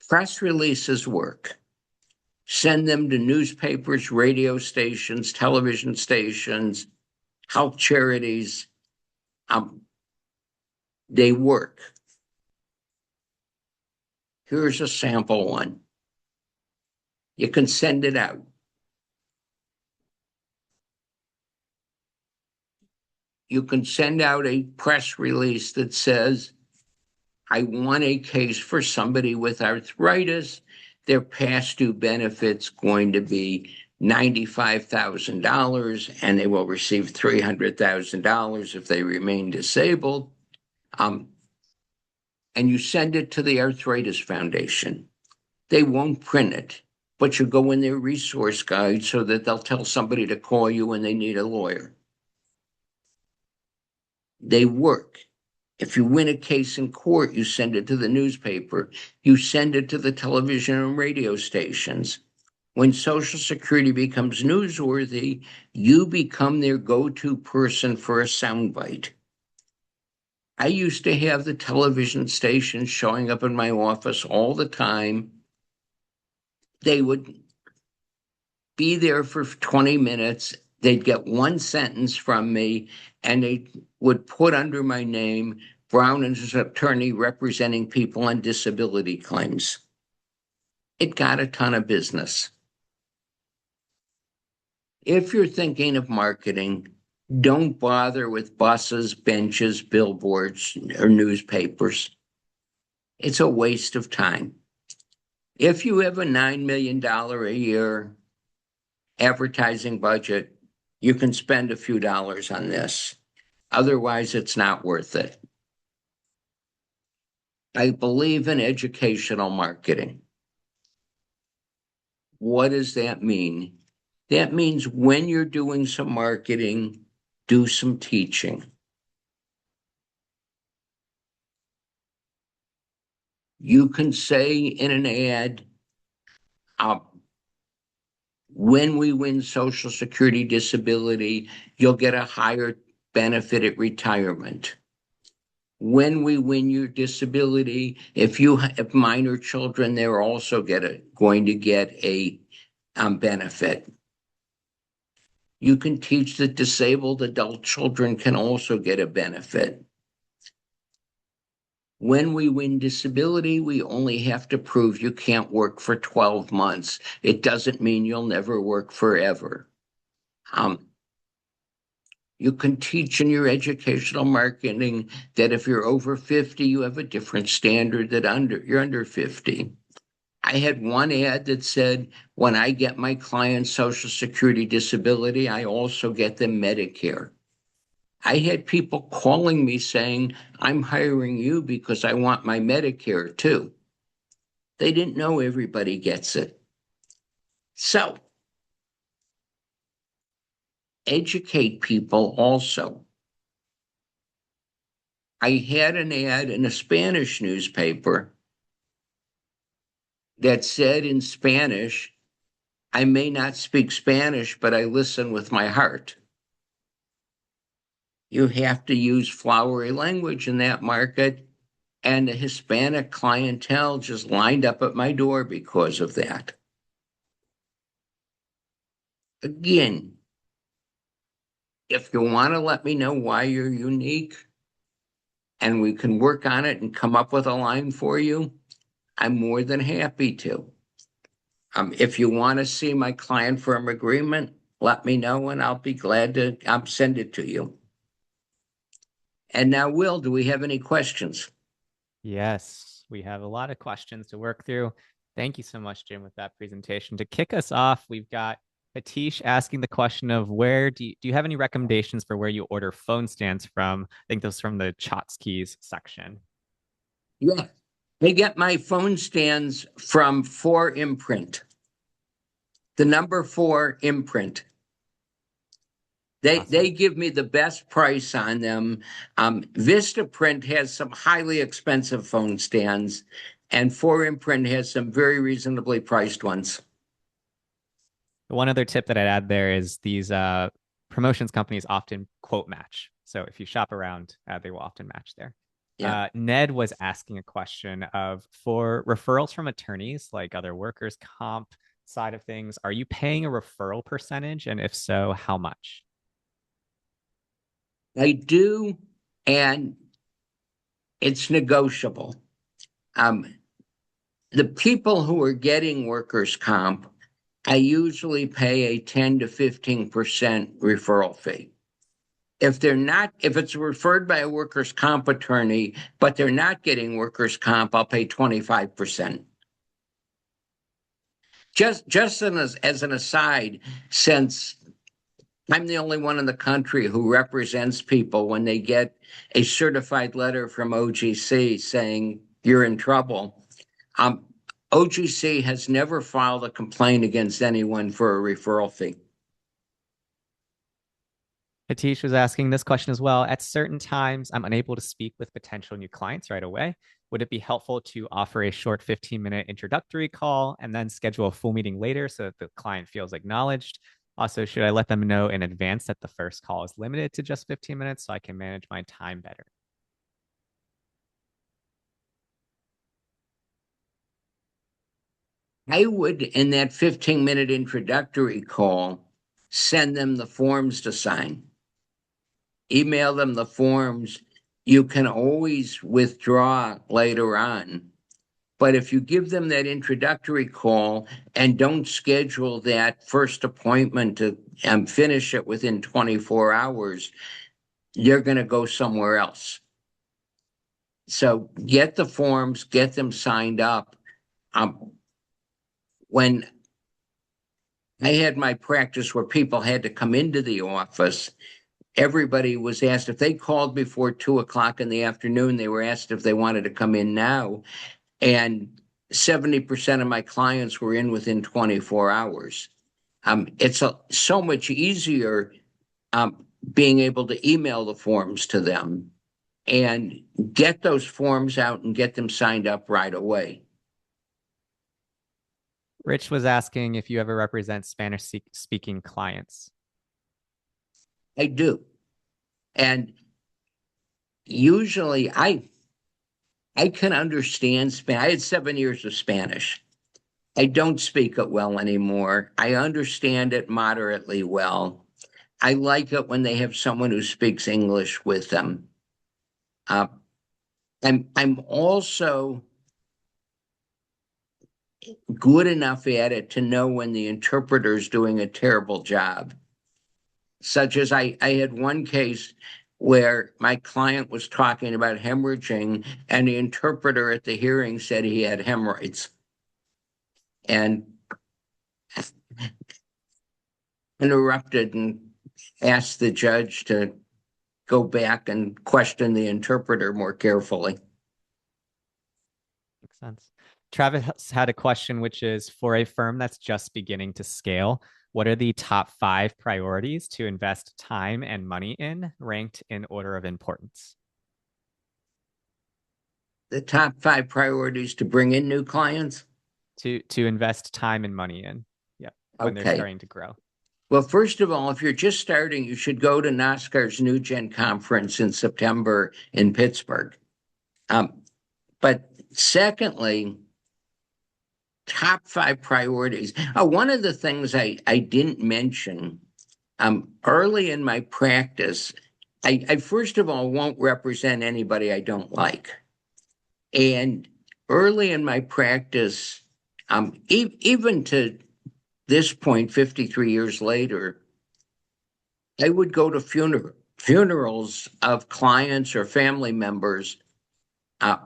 Press releases work. Send them to newspapers, radio stations, television stations, help charities. They work. Here's a sample one. You can send it out. You can send out a press release that says, I won a case for somebody with arthritis. Their past due benefit's going to be $95,000, and they will receive $300,000 if they remain disabled. And you send it to the Arthritis Foundation. They won't print it, but you go in their resource guide so that they'll tell somebody to call you when they need a lawyer. They work. If you win a case in court, you send it to the newspaper. You send it to the television and radio stations. When Social Security becomes newsworthy, you become their go-to person for a soundbite. I used to have the television stations showing up in my office all the time. They would be there for 20 minutes. They'd get one sentence from me, and they would put under my name, Brown and his attorney representing people on disability claims. It got a ton of business. If you're thinking of marketing, don't bother with buses, benches, billboards, or newspapers. It's a waste of time. If you have a $9 million a year advertising budget, you can spend a few dollars on this. Otherwise, it's not worth it. I believe in educational marketing. What does that mean? That means when you're doing some marketing, do some teaching. You can say in an ad, when we win Social Security disability, you'll get a higher benefit at retirement. When we win your disability, if you have minor children, they're also going to get a benefit. You can teach that disabled adult children can also get a benefit. When we win disability, we only have to prove you can't work for 12 months. It doesn't mean you'll never work forever. You can teach in your educational marketing that if you're over 50, you have a different standard than you're under 50. I had one ad that said, when I get my client's Social Security disability, I also get them Medicare. I had people calling me saying, I'm hiring you because I want my Medicare too. They didn't know everybody gets it. So, educate people also. I had an ad in a Spanish newspaper that said in Spanish, I may not speak Spanish, but I listen with my heart. You have to use flowery language in that market, and the Hispanic clientele just lined up at my door because of that. Again, if you want to let me know why you're unique and we can work on it and come up with a line for you, I'm more than happy to. If you want to see my client firm agreement, let me know and I'll be glad to send it to you. And now, Will, do we have any questions? Yes, we have a lot of questions to work through. Thank you so much, Jim, with that presentation. To kick us off, we've got Atish asking the question of where do you have any recommendations for where you order phone stands from? I think those from the Chotskys section. Yeah, I get my phone stands from 4 Imprint. The number 4 Imprint. They give me the best price on them. Vistaprint has some highly expensive phone stands, and 4 Imprint has some very reasonably priced ones. One other tip that I'd add there is these promotions companies often quote match. So if you shop around, they will often match there. Yeah. Ned was asking a question of for referrals from attorneys, like other workers' comp side of things, are you paying a referral percentage? And if so, how much? I do, and it's negotiable. The people who are getting workers' comp, I usually pay a 10 to 15% referral fee. If it's referred by a workers' comp attorney, but they're not getting workers' comp, I'll pay 25%. Just as an aside, since I'm the only one in the country who represents people when they get a certified letter from OGC saying you're in trouble, OGC has never filed a complaint against anyone for a referral fee. Atish was asking this question as well. At certain times, I'm unable to speak with potential new clients right away. Would it be helpful to offer a short 15-minute introductory call and then schedule a full meeting later so that the client feels acknowledged? Also, should I let them know in advance that the first call is limited to just 15 minutes so I can manage my time better? I would, in that 15-minute introductory call, send them the forms to sign. Email them the forms. You can always withdraw later on. But if you give them that introductory call and don't schedule that first appointment to finish it within 24 hours, you're going to go somewhere else. So get the forms, get them signed up. When I had my practice where people had to come into the office, everybody was asked if they called before 2:00 in the afternoon, they were asked if they wanted to come in now. And 70% of my clients were in within 24 hours. It's so much easier being able to email the forms to them and get those forms out and get them signed up right away. Rich was asking if you ever represent Spanish speaking clients. I do. And usually I can understand Spanish. I had 7 years of Spanish. I don't speak it well anymore. I understand it moderately well. I like it when they have someone who speaks English with them. I'm also good enough at it to know when the interpreter is doing a terrible job. Such as I had one case where my client was talking about hemorrhaging, and the interpreter at the hearing said he had hemorrhoids. And interrupted and asked the judge to go back and question the interpreter more carefully. Makes sense. Travis had a question, which is for a firm that's just beginning to scale, what are the top 5 priorities to invest time and money in, ranked in order of importance? The top 5 priorities to bring in new clients? To invest time and money in, yeah, when they're starting to grow. Well, first of all, if you're just starting, you should go to NOSSCR's New Gen Conference in September in Pittsburgh. But secondly, top 5 priorities. One of the things I didn't mention, early in my practice, I first of all won't represent anybody I don't like. And early in my practice, even to this point, 53 years later, I would go to funerals of clients or family members uh,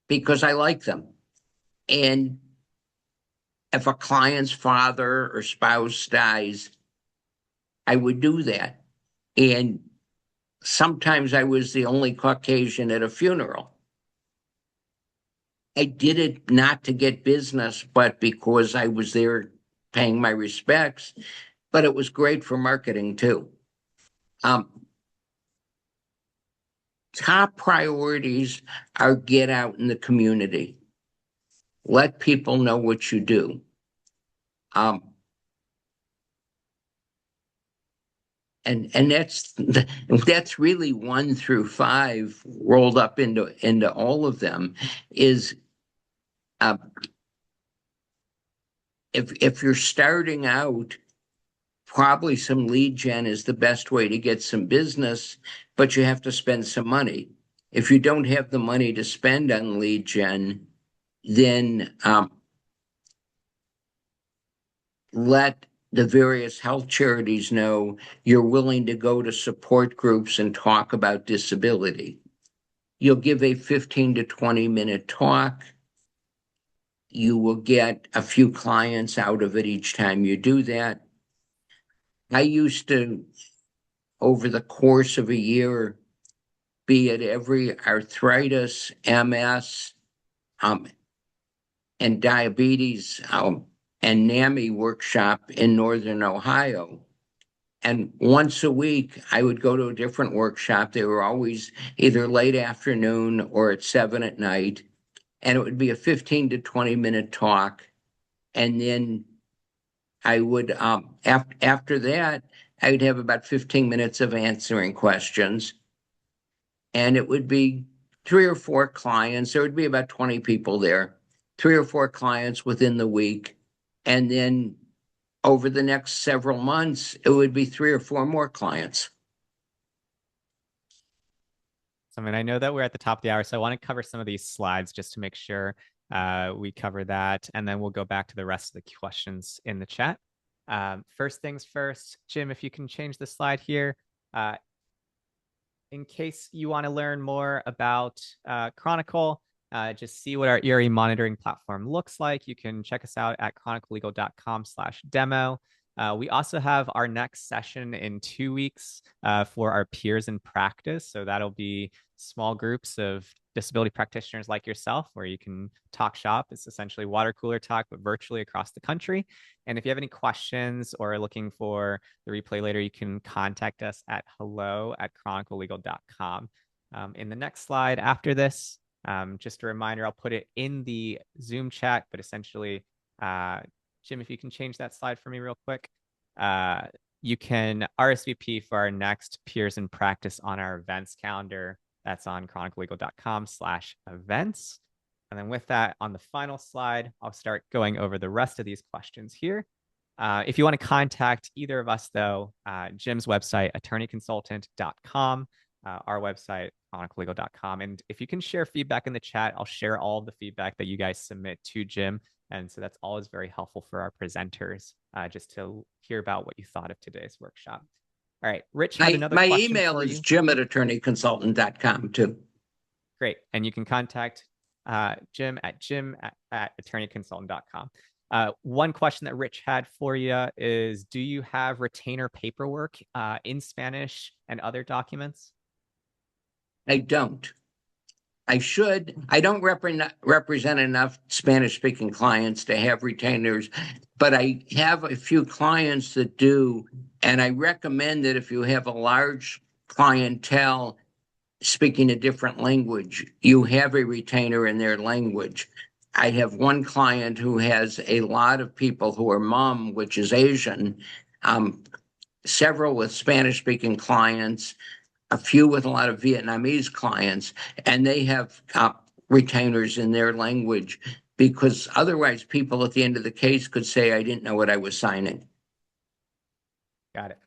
because I like them. And if a client's father or spouse dies, I would do that. And sometimes I was the only Caucasian at a funeral. I did it not to get business, but because I was there paying my respects. But it was great for marketing too. Um, Top priorities are get out in the community, let people know what you do. Um, and that's really 1 through 5 rolled up into all of them is uh, if you're starting out, probably some lead gen is the best way to get some business, but you have to spend some money. If you don't have the money to spend on lead gen, then let the various health charities know you're willing to go to support groups and talk about disability. You'll give a 15 to 20-minute talk. You will get a few clients out of it each time you do that. I used to, over the course of a year, be at every arthritis, MS, and diabetes and NAMI workshop in Northern Ohio. And once a week, I would go to a different workshop. They were always either late afternoon or at 7 at night. And it would be a 15 to 20-minute talk. And then I would, after that, I would have about 15 minutes of answering questions. And it would be 3 or 4 clients. There would be about 20 people there, 3 or 4 clients within the week. And then over the next several months, it would be 3 or 4 more clients. So, I mean, I know that we're at the top of the hour, so I want to cover some of these slides just to make sure we cover that, and then we'll go back to the rest of the questions in the chat. First things first, Jim, if you can change the slide here. In case you want to learn more about Chronicle, just see what our ERE monitoring platform looks like. You can check us out at chroniclelegal.com/demo. We also have our next session in 2 weeks for our peers in practice. So that'll be small groups of disability practitioners like yourself, where you can talk shop. It's essentially water cooler talk, but virtually across the country. And if you have any questions or are looking for the replay later, you can contact us at hello@chroniclelegal.com. In the next slide after this, just a reminder, I'll put it in the Zoom chat, but essentially, Jim, if you can change that slide for me real quick. You can RSVP for our next Peers in Practice on our events calendar. That's on chroniclelegal.com/events. And then with that, on the final slide, I'll start going over the rest of these questions here. If you want to contact either of us, though, Jim's website, attorneyconsultant.com, our website, chroniclelegal.com. And if you can share feedback in the chat, I'll share all of the feedback that you guys submit to Jim. And so that's always very helpful for our presenters, just to hear about what you thought of today's workshop. All right, Rich had another My question email for is you. jim@attorneyconsultant.com too. Great. And you can contact Jim at attorneyconsultant.com. One question that Rich had for you is, do you have retainer paperwork in Spanish and other documents? I don't. I should. I don't represent enough Spanish-speaking clients to have retainers, but I have a few clients that do, and I recommend that if you have a large clientele speaking a different language, you have a retainer in their language. I have one client who has a lot of people who are Hmong, which is Asian, several with Spanish-speaking clients, a few with a lot of Vietnamese clients, and they have retainers in their language, because otherwise people at the end of the case could say, I didn't know what I was signing. Got it.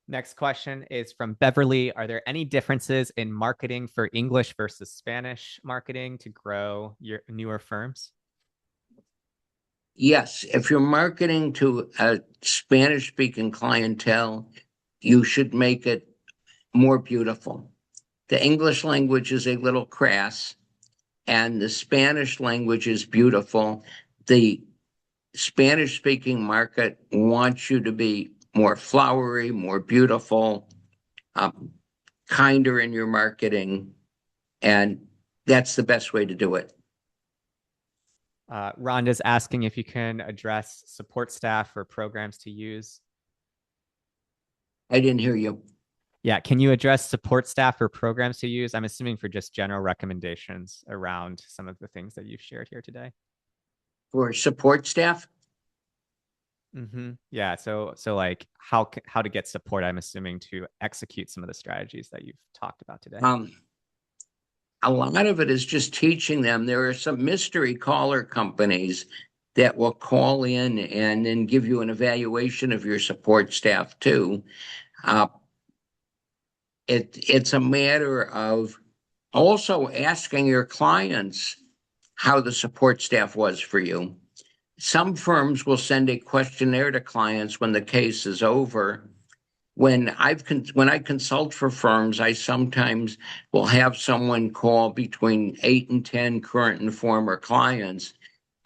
Next question is from Beverly. Are there any differences in marketing for English versus Spanish marketing to grow your newer firms? Yes, if you're marketing to a Spanish-speaking clientele, you should make it more beautiful. The English language is a little crass, and the Spanish language is beautiful. The Spanish-speaking market wants you to be more flowery, more beautiful, kinder in your marketing, and that's the best way to do it. Rhonda's asking if you can address support staff or programs to use. I didn't hear you. Yeah, can you address support staff or programs to use? I'm assuming for just general recommendations around some of the things that you've shared here today. For support staff? Yeah, so like how to get support, I'm assuming, to execute some of the strategies that you've talked about today. A lot of it is just teaching them. There are some mystery caller companies that will call in and then give you an evaluation of your support staff too. It's a matter of also asking your clients how the support staff was for you. Some firms will send a questionnaire to clients when the case is over. When I consult for firms, I sometimes will have someone call between 8 and 10 current and former clients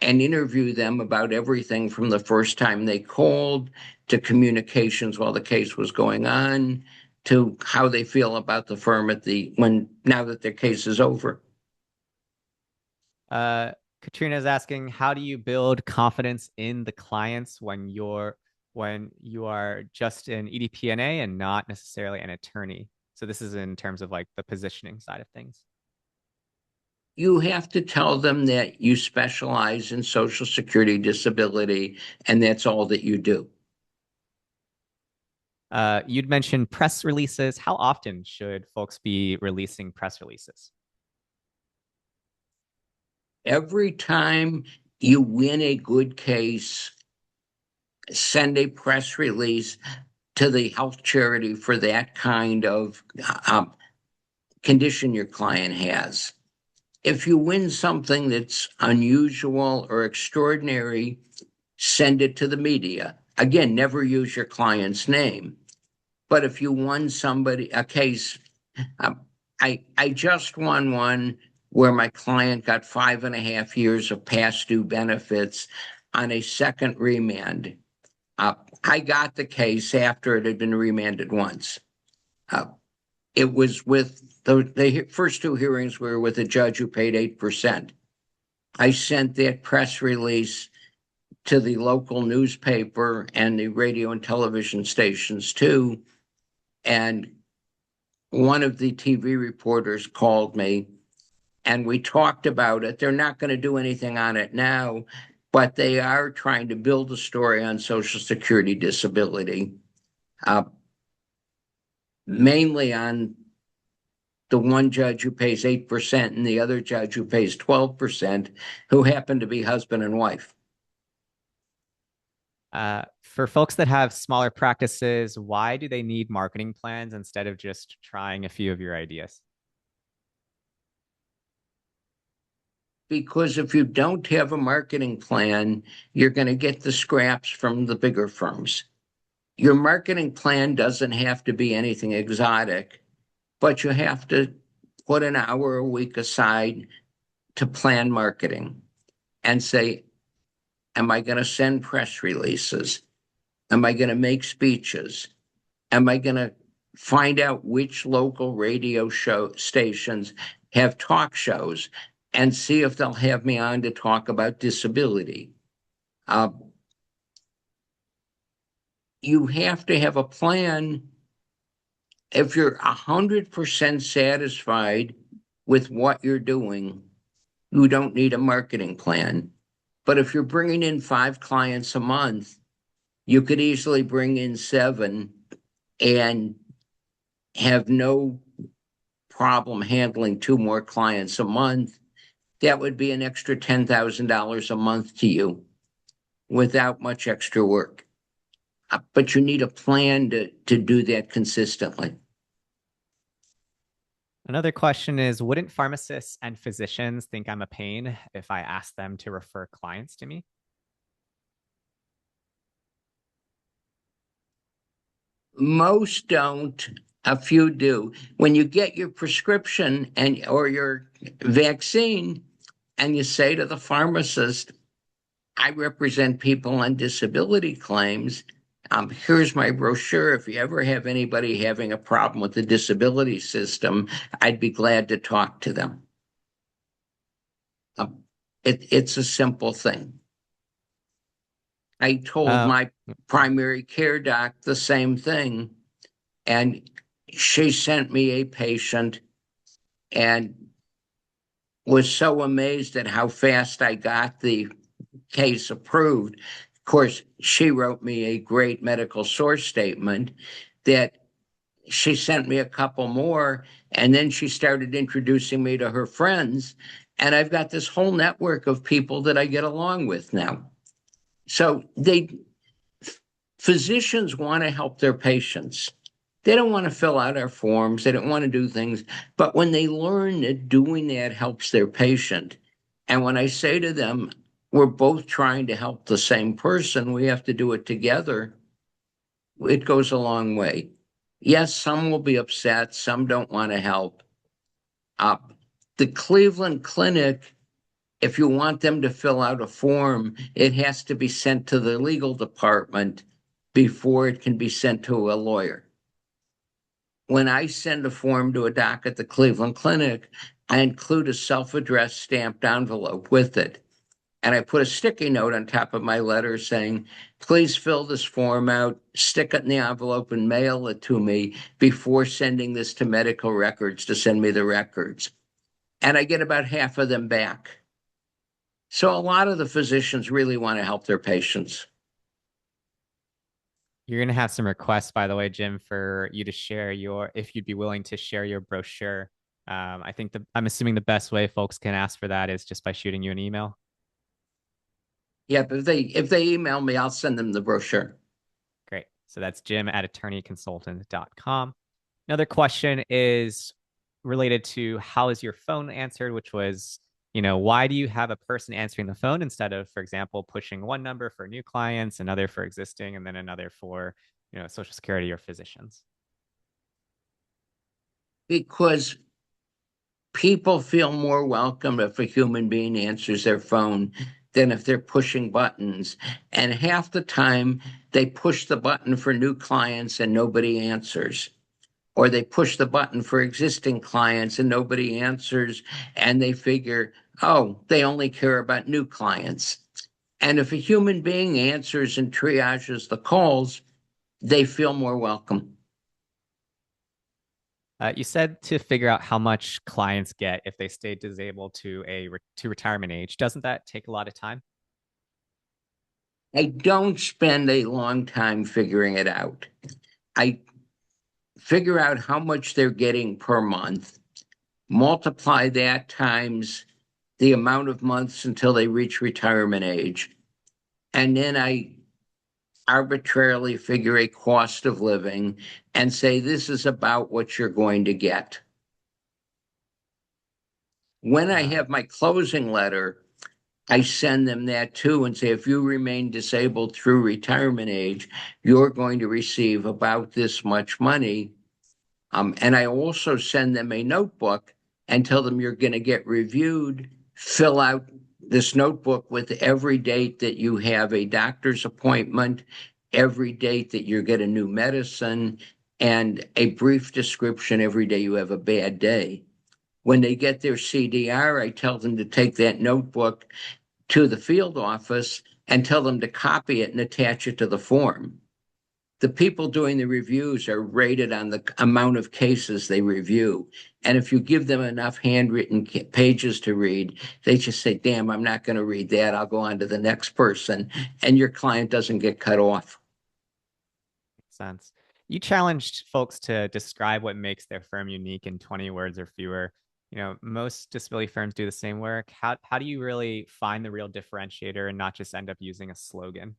and interview them about everything from the first time they called to communications while the case was going on to how they feel about the firm now that their case is over. Katrina is asking, how do you build confidence in the clients when you are just an EDPNA and not necessarily an attorney? So this is in terms of like the positioning side of things. You have to tell them that you specialize in Social Security disability, and that's all that you do. You'd mentioned press releases. How often should folks be releasing press releases? Every time you win a good case, send a press release to the health charity for that kind of condition your client has. If you win something that's unusual or extraordinary, send it to the media. Again, never use your client's name. But if you won a case, I just won one where my client got 5.5 years of past due benefits on a second remand. I got the case after it had been remanded once. It was with the first two hearings were with a judge who paid 8%. I sent that press release to the local newspaper and the radio and television stations too. And one of the TV reporters called me and we talked about it. They're not going to do anything on it now, but they are trying to build a story on Social Security disability, mainly on the one judge who pays 8% and the other judge who pays 12%, who happen to be husband and wife. For folks that have smaller practices, why do they need marketing plans instead of just trying a few of your ideas? Because if you don't have a marketing plan, you're going to get the scraps from the bigger firms. Your marketing plan doesn't have to be anything exotic, but you have to put an hour a week aside to plan marketing and say, am I going to send press releases? Am I going to make speeches? Am I going to find out which local radio stations have talk shows and see if they'll have me on to talk about disability? You have to have a plan. If you're 100% satisfied with what you're doing, you don't need a marketing plan. But if you're bringing in 5 clients a month, you could easily bring in 7 and have no problem handling 2 more clients a month. That would be an extra $10,000 a month to you without much extra work. But you need a plan to do that consistently. Another question is, wouldn't pharmacists and physicians think I'm a pain if I ask them to refer clients to me? Most don't, a few do. When you get your prescription and or your vaccine and you say to the pharmacist, I represent people on disability claims. Here's my brochure. If you ever have anybody having a problem with the disability system, I'd be glad to talk to them. It's a simple thing. I told Um, my primary care doc the same thing, and she sent me a patient and was so amazed at how fast I got the case approved. Of course, she wrote me a great medical source statement that she sent me a couple more, and then she started introducing me to her friends. And I've got this whole network of people that I get along with now. So physicians want to help their patients. They don't want to fill out our forms. They don't want to do things. But when they learn that doing that helps their patient, and when I say to them, we're both trying to help the same person, we have to do it together, it goes a long way. Yes, some will be upset. Some don't want to help. Uh, the Cleveland Clinic, if you want them to fill out a form, it has to be sent to the legal department before it can be sent to a lawyer. When I send a form to a doc at the Cleveland Clinic, I include a self-addressed stamped envelope with it. And I put a sticky note on top of my letter saying, please fill this form out, stick it in the envelope, and mail it to me before sending this to medical records to send me the records. And I get about half of them back. So a lot of the physicians really want to help their patients. you're going to have some requests, by the way, Jim, for you to share if you'd be willing to share your brochure. I'm assuming the best way folks can ask for that is just by shooting you an email. Yeah, but if they email me, I'll send them the brochure. Great. So that's jim@attorneyconsultant.com. Another question is related to how is your phone answered, which was, why do you have a person answering the phone instead of, for example, pushing one number for new clients, another for existing, and then another for, Social Security or physicians? Because people feel more welcome if a human being answers their phone than if they're pushing buttons. And half the time, they push the button for new clients and nobody answers. Or they push the button for existing clients and nobody answers. And they figure, oh, they only care about new clients. And if a human being answers and triages the calls, they feel more welcome. You said to figure out how much clients get if they stay disabled to retirement age. Doesn't that take a lot of time? I don't spend a long time figuring it out. I figure out how much they're getting per month, multiply that times the amount of months until they reach retirement age. And then I arbitrarily figure a cost of living and say, this is about what you're going to get. When I Uh, have my closing letter, I send them that too and say, if you remain disabled through retirement age, you're going to receive about this much money. And I also send them a notebook and tell them you're going to get reviewed. Fill out this notebook with every date that you have a doctor's appointment, every date that you get a new medicine, and a brief description every day you have a bad day. When they get their CDR, I tell them to take that notebook to the field office and tell them to copy it and attach it to the form. The people doing the reviews are rated on the amount of cases they review. And if you give them enough handwritten pages to read, they just say, damn, I'm not going to read that. I'll go on to the next person. And your client doesn't get cut off. Makes sense. You challenged folks to describe what makes their firm unique in 20 words or fewer. Most disability firms do the same work. How do you really find the real differentiator and not just end up using a slogan?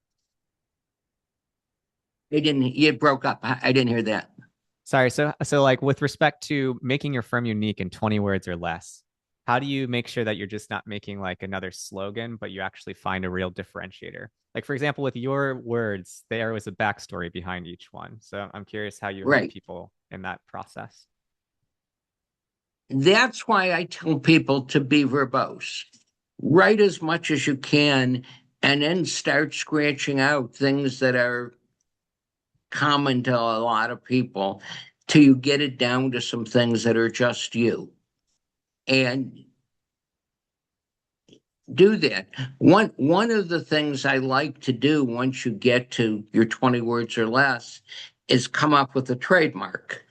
It broke up. I didn't hear that. Sorry. So like with respect to making your firm unique in 20 words or less, How do you make sure that you're just not making like another slogan, but you actually find a real differentiator? Like, for example, with your words, there was a backstory behind each one. So I'm curious how you help Right. people in that process. That's why I tell people to be verbose. Write as much as you can and then start scratching out things that are common to a lot of people till you get it down to some things that are just you. And do that. One of the things I like to do once you get to your 20 words or less is come up with a trademark.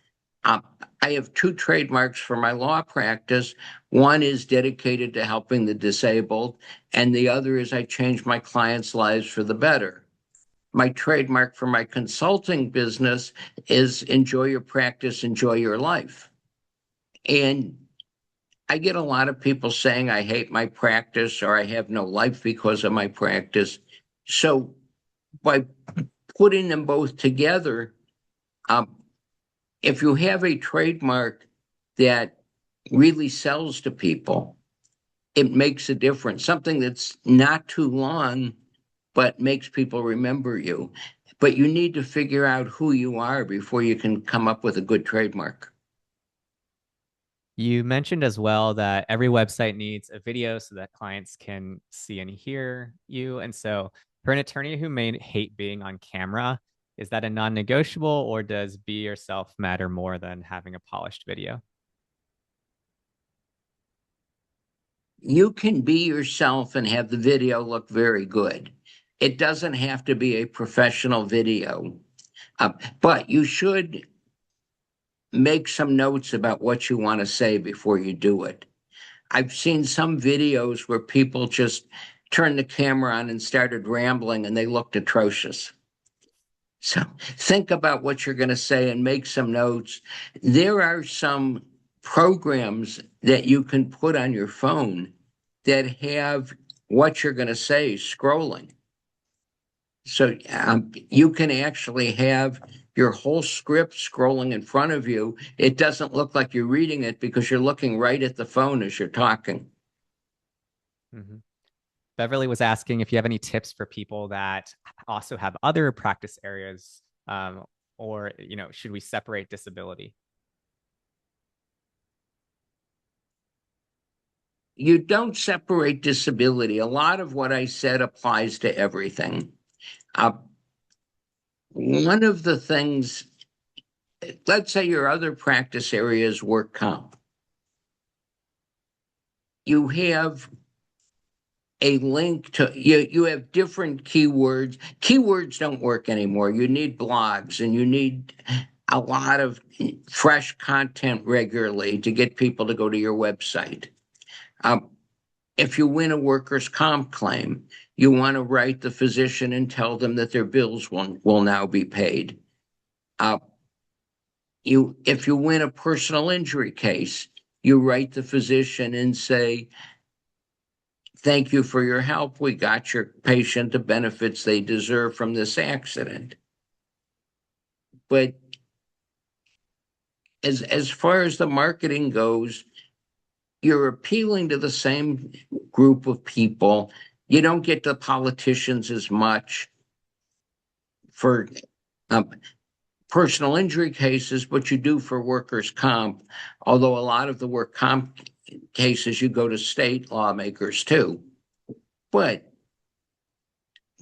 Uh, I have two trademarks for my law practice. One is dedicated to helping the disabled, and the other is I change my clients' lives for the better. My trademark for my consulting business is enjoy your practice, enjoy your life. And I get a lot of people saying I hate my practice or I have no life because of my practice. So by putting them both together, um, if you have a trademark that really sells to people, it makes a difference. Something that's not too long, but makes people remember you. But you need to figure out who you are before you can come up with a good trademark. You mentioned as well that every website needs a video so that clients can see and hear you. And so, for an attorney who may hate being on camera, is that a non negotiable or does be yourself matter more than having a polished video? You can be yourself and have the video look very good. It doesn't have to be a professional video, but you should make some notes about what you want to say before you do it. I've seen some videos where people just turned the camera on and started rambling and they looked atrocious. So think about what you're going to say and make some notes. There are some programs that you can put on your phone that have what you're going to say scrolling. So you can actually have your whole script scrolling in front of you. It doesn't look like you're reading it because you're looking right at the phone as you're talking. Mhm. Beverly was asking if you have any tips for people that also have other practice areas, or should we separate disability? You don't separate disability. A lot of what I said applies to everything. Uh, one of the things, let's say your other practice area is work comp. You have a link to you have different keywords. Keywords don't work anymore. You need blogs and you need a lot of fresh content regularly to get people to go to your website. Um, if you win a workers' comp claim, you want to write the physician and tell them that their bills will now be paid. Uh, if you win a personal injury case, you write the physician and say, thank you for your help. We got your patient the benefits they deserve from this accident. But as far as the marketing goes, you're appealing to the same group of people. You don't get the politicians as much for um, personal injury cases, but you do for workers' comp, although a lot of the work comp cases you go to state lawmakers too. But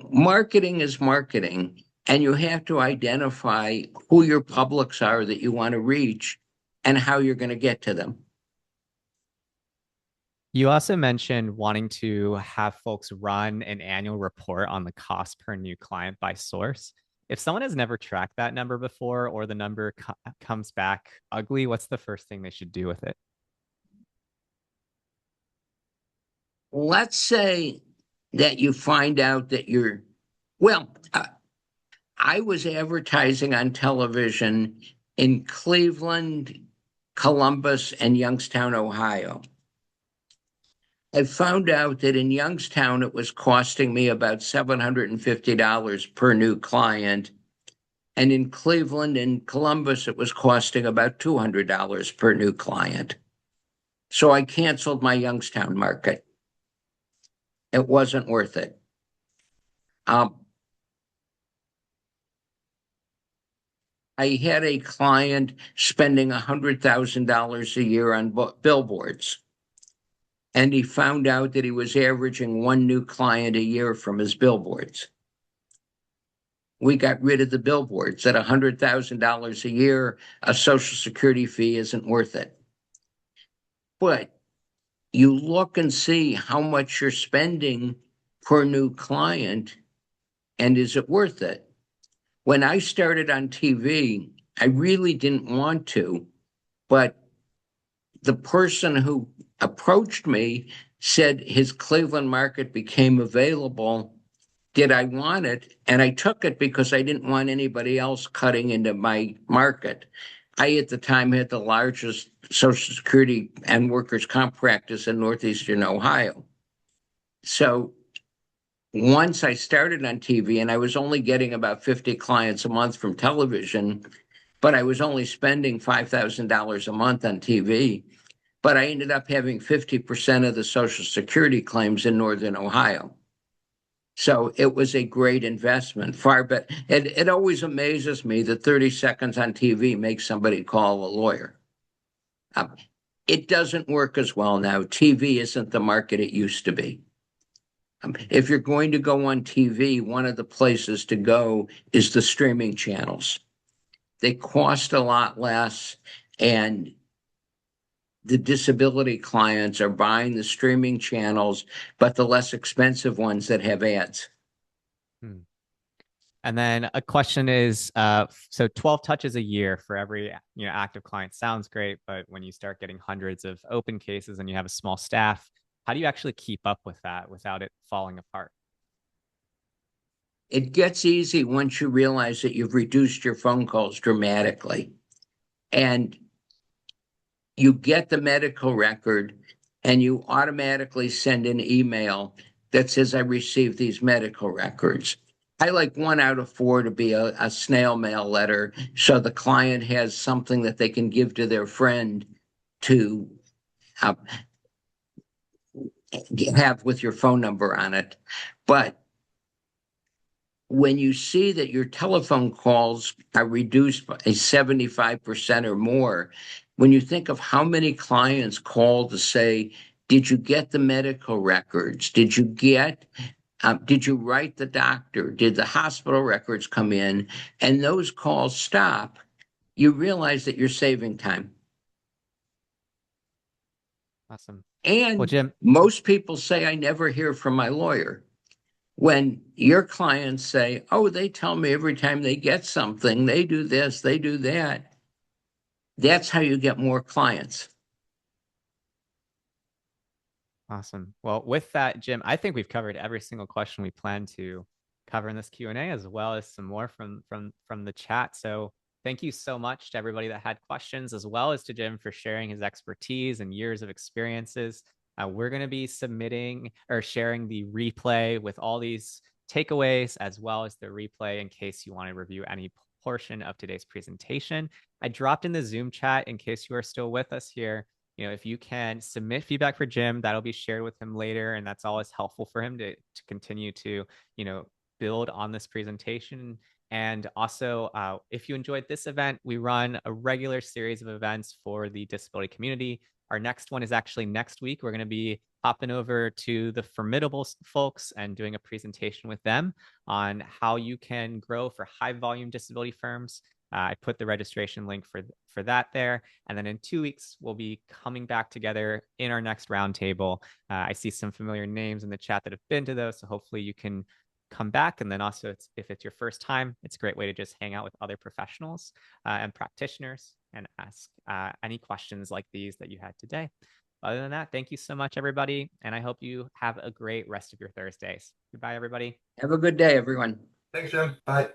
marketing is marketing, and you have to identify who your publics are that you want to reach and how you're going to get to them. You also mentioned wanting to have folks run an annual report on the cost per new client by source. If someone has never tracked that number before or the number comes back ugly, what's the first thing they should do with it? Let's say that you find out that well, I was advertising on television in Cleveland, Columbus, and Youngstown, Ohio. I found out that in Youngstown, it was costing me about $750 per new client. And in Cleveland and Columbus, it was costing about $200 per new client. So I canceled my Youngstown market. It wasn't worth it. I had a client spending $100,000 a year on billboards, and he found out that he was averaging one new client a year from his billboards. We got rid of the billboards. At $100,000 a year, a Social Security fee isn't worth it. But you look and see how much you're spending per new client, and is it worth it? When I started on TV, I really didn't want to, but the person who approached me said his Cleveland market became available. Did I want it? And I took it because I didn't want anybody else cutting into my market. I, at the time, had the largest Social Security and workers' comp practice in Northeastern Ohio. So once I started on TV, and I was only getting about 50 clients a month from television, but I was only spending $5,000 a month on TV. But I ended up having 50% of the Social Security claims in Northern Ohio. So it was a great investment. But it always amazes me that 30 seconds on TV makes somebody call a lawyer. It doesn't work as well now. TV isn't the market it used to be. If you're going to go on TV, one of the places to go is the streaming channels. They cost a lot less, and the disability clients are buying the streaming channels, but the less expensive ones that have ads. And then a question is, so 12 touches a year for every active client sounds great, but when you start getting hundreds of open cases and you have a small staff, how do you actually keep up with that without it falling apart? It gets easy once you realize that you've reduced your phone calls dramatically. And you get the medical record and you automatically send an email that says, I received these medical records. I like 1 out of 4 to be a snail mail letter, so the client has something that they can give to their friend to have with your phone number on it. But when you see that your telephone calls are reduced by 75% or more, when you think of how many clients call to say, did you get the medical records? Did you write the doctor? Did the hospital records come in? And those calls stop, you realize that you're saving time. Awesome. And well, Jim, most people say, I never hear from my lawyer. When your clients say, oh, they tell me every time they get something, they do this, they do that. That's how you get more clients. Awesome. Well, with that, Jim, I think we've covered every single question we plan to cover in this Q&A, as well as some more from the chat. So thank you so much to everybody that had questions, as well as to Jim for sharing his expertise and years of experiences. We're going to be submitting or sharing the replay with all these takeaways, as well as the replay in case you want to review any portion of today's presentation. I dropped in the Zoom chat in case you are still with us here. If you can submit feedback for Jim, that'll be shared with him later. And that's always helpful for him to continue to, build on this presentation. And also, if you enjoyed this event, we run a regular series of events for the disability community. Our next one is actually next week. We're going to be hopping over to the Formidable folks and doing a presentation with them on how you can grow for high volume disability firms. I put the registration link for that there. And then in 2 weeks, we'll be coming back together in our next roundtable. I see some familiar names in the chat that have been to those. So hopefully you can come back. And then also, if it's your first time, it's a great way to just hang out with other professionals and practitioners and ask any questions like these that you had today. Other than that, thank you so much, everybody. And I hope you have a great rest of your Thursdays. Goodbye, everybody. Have a good day, everyone. Thanks, Jim. Bye.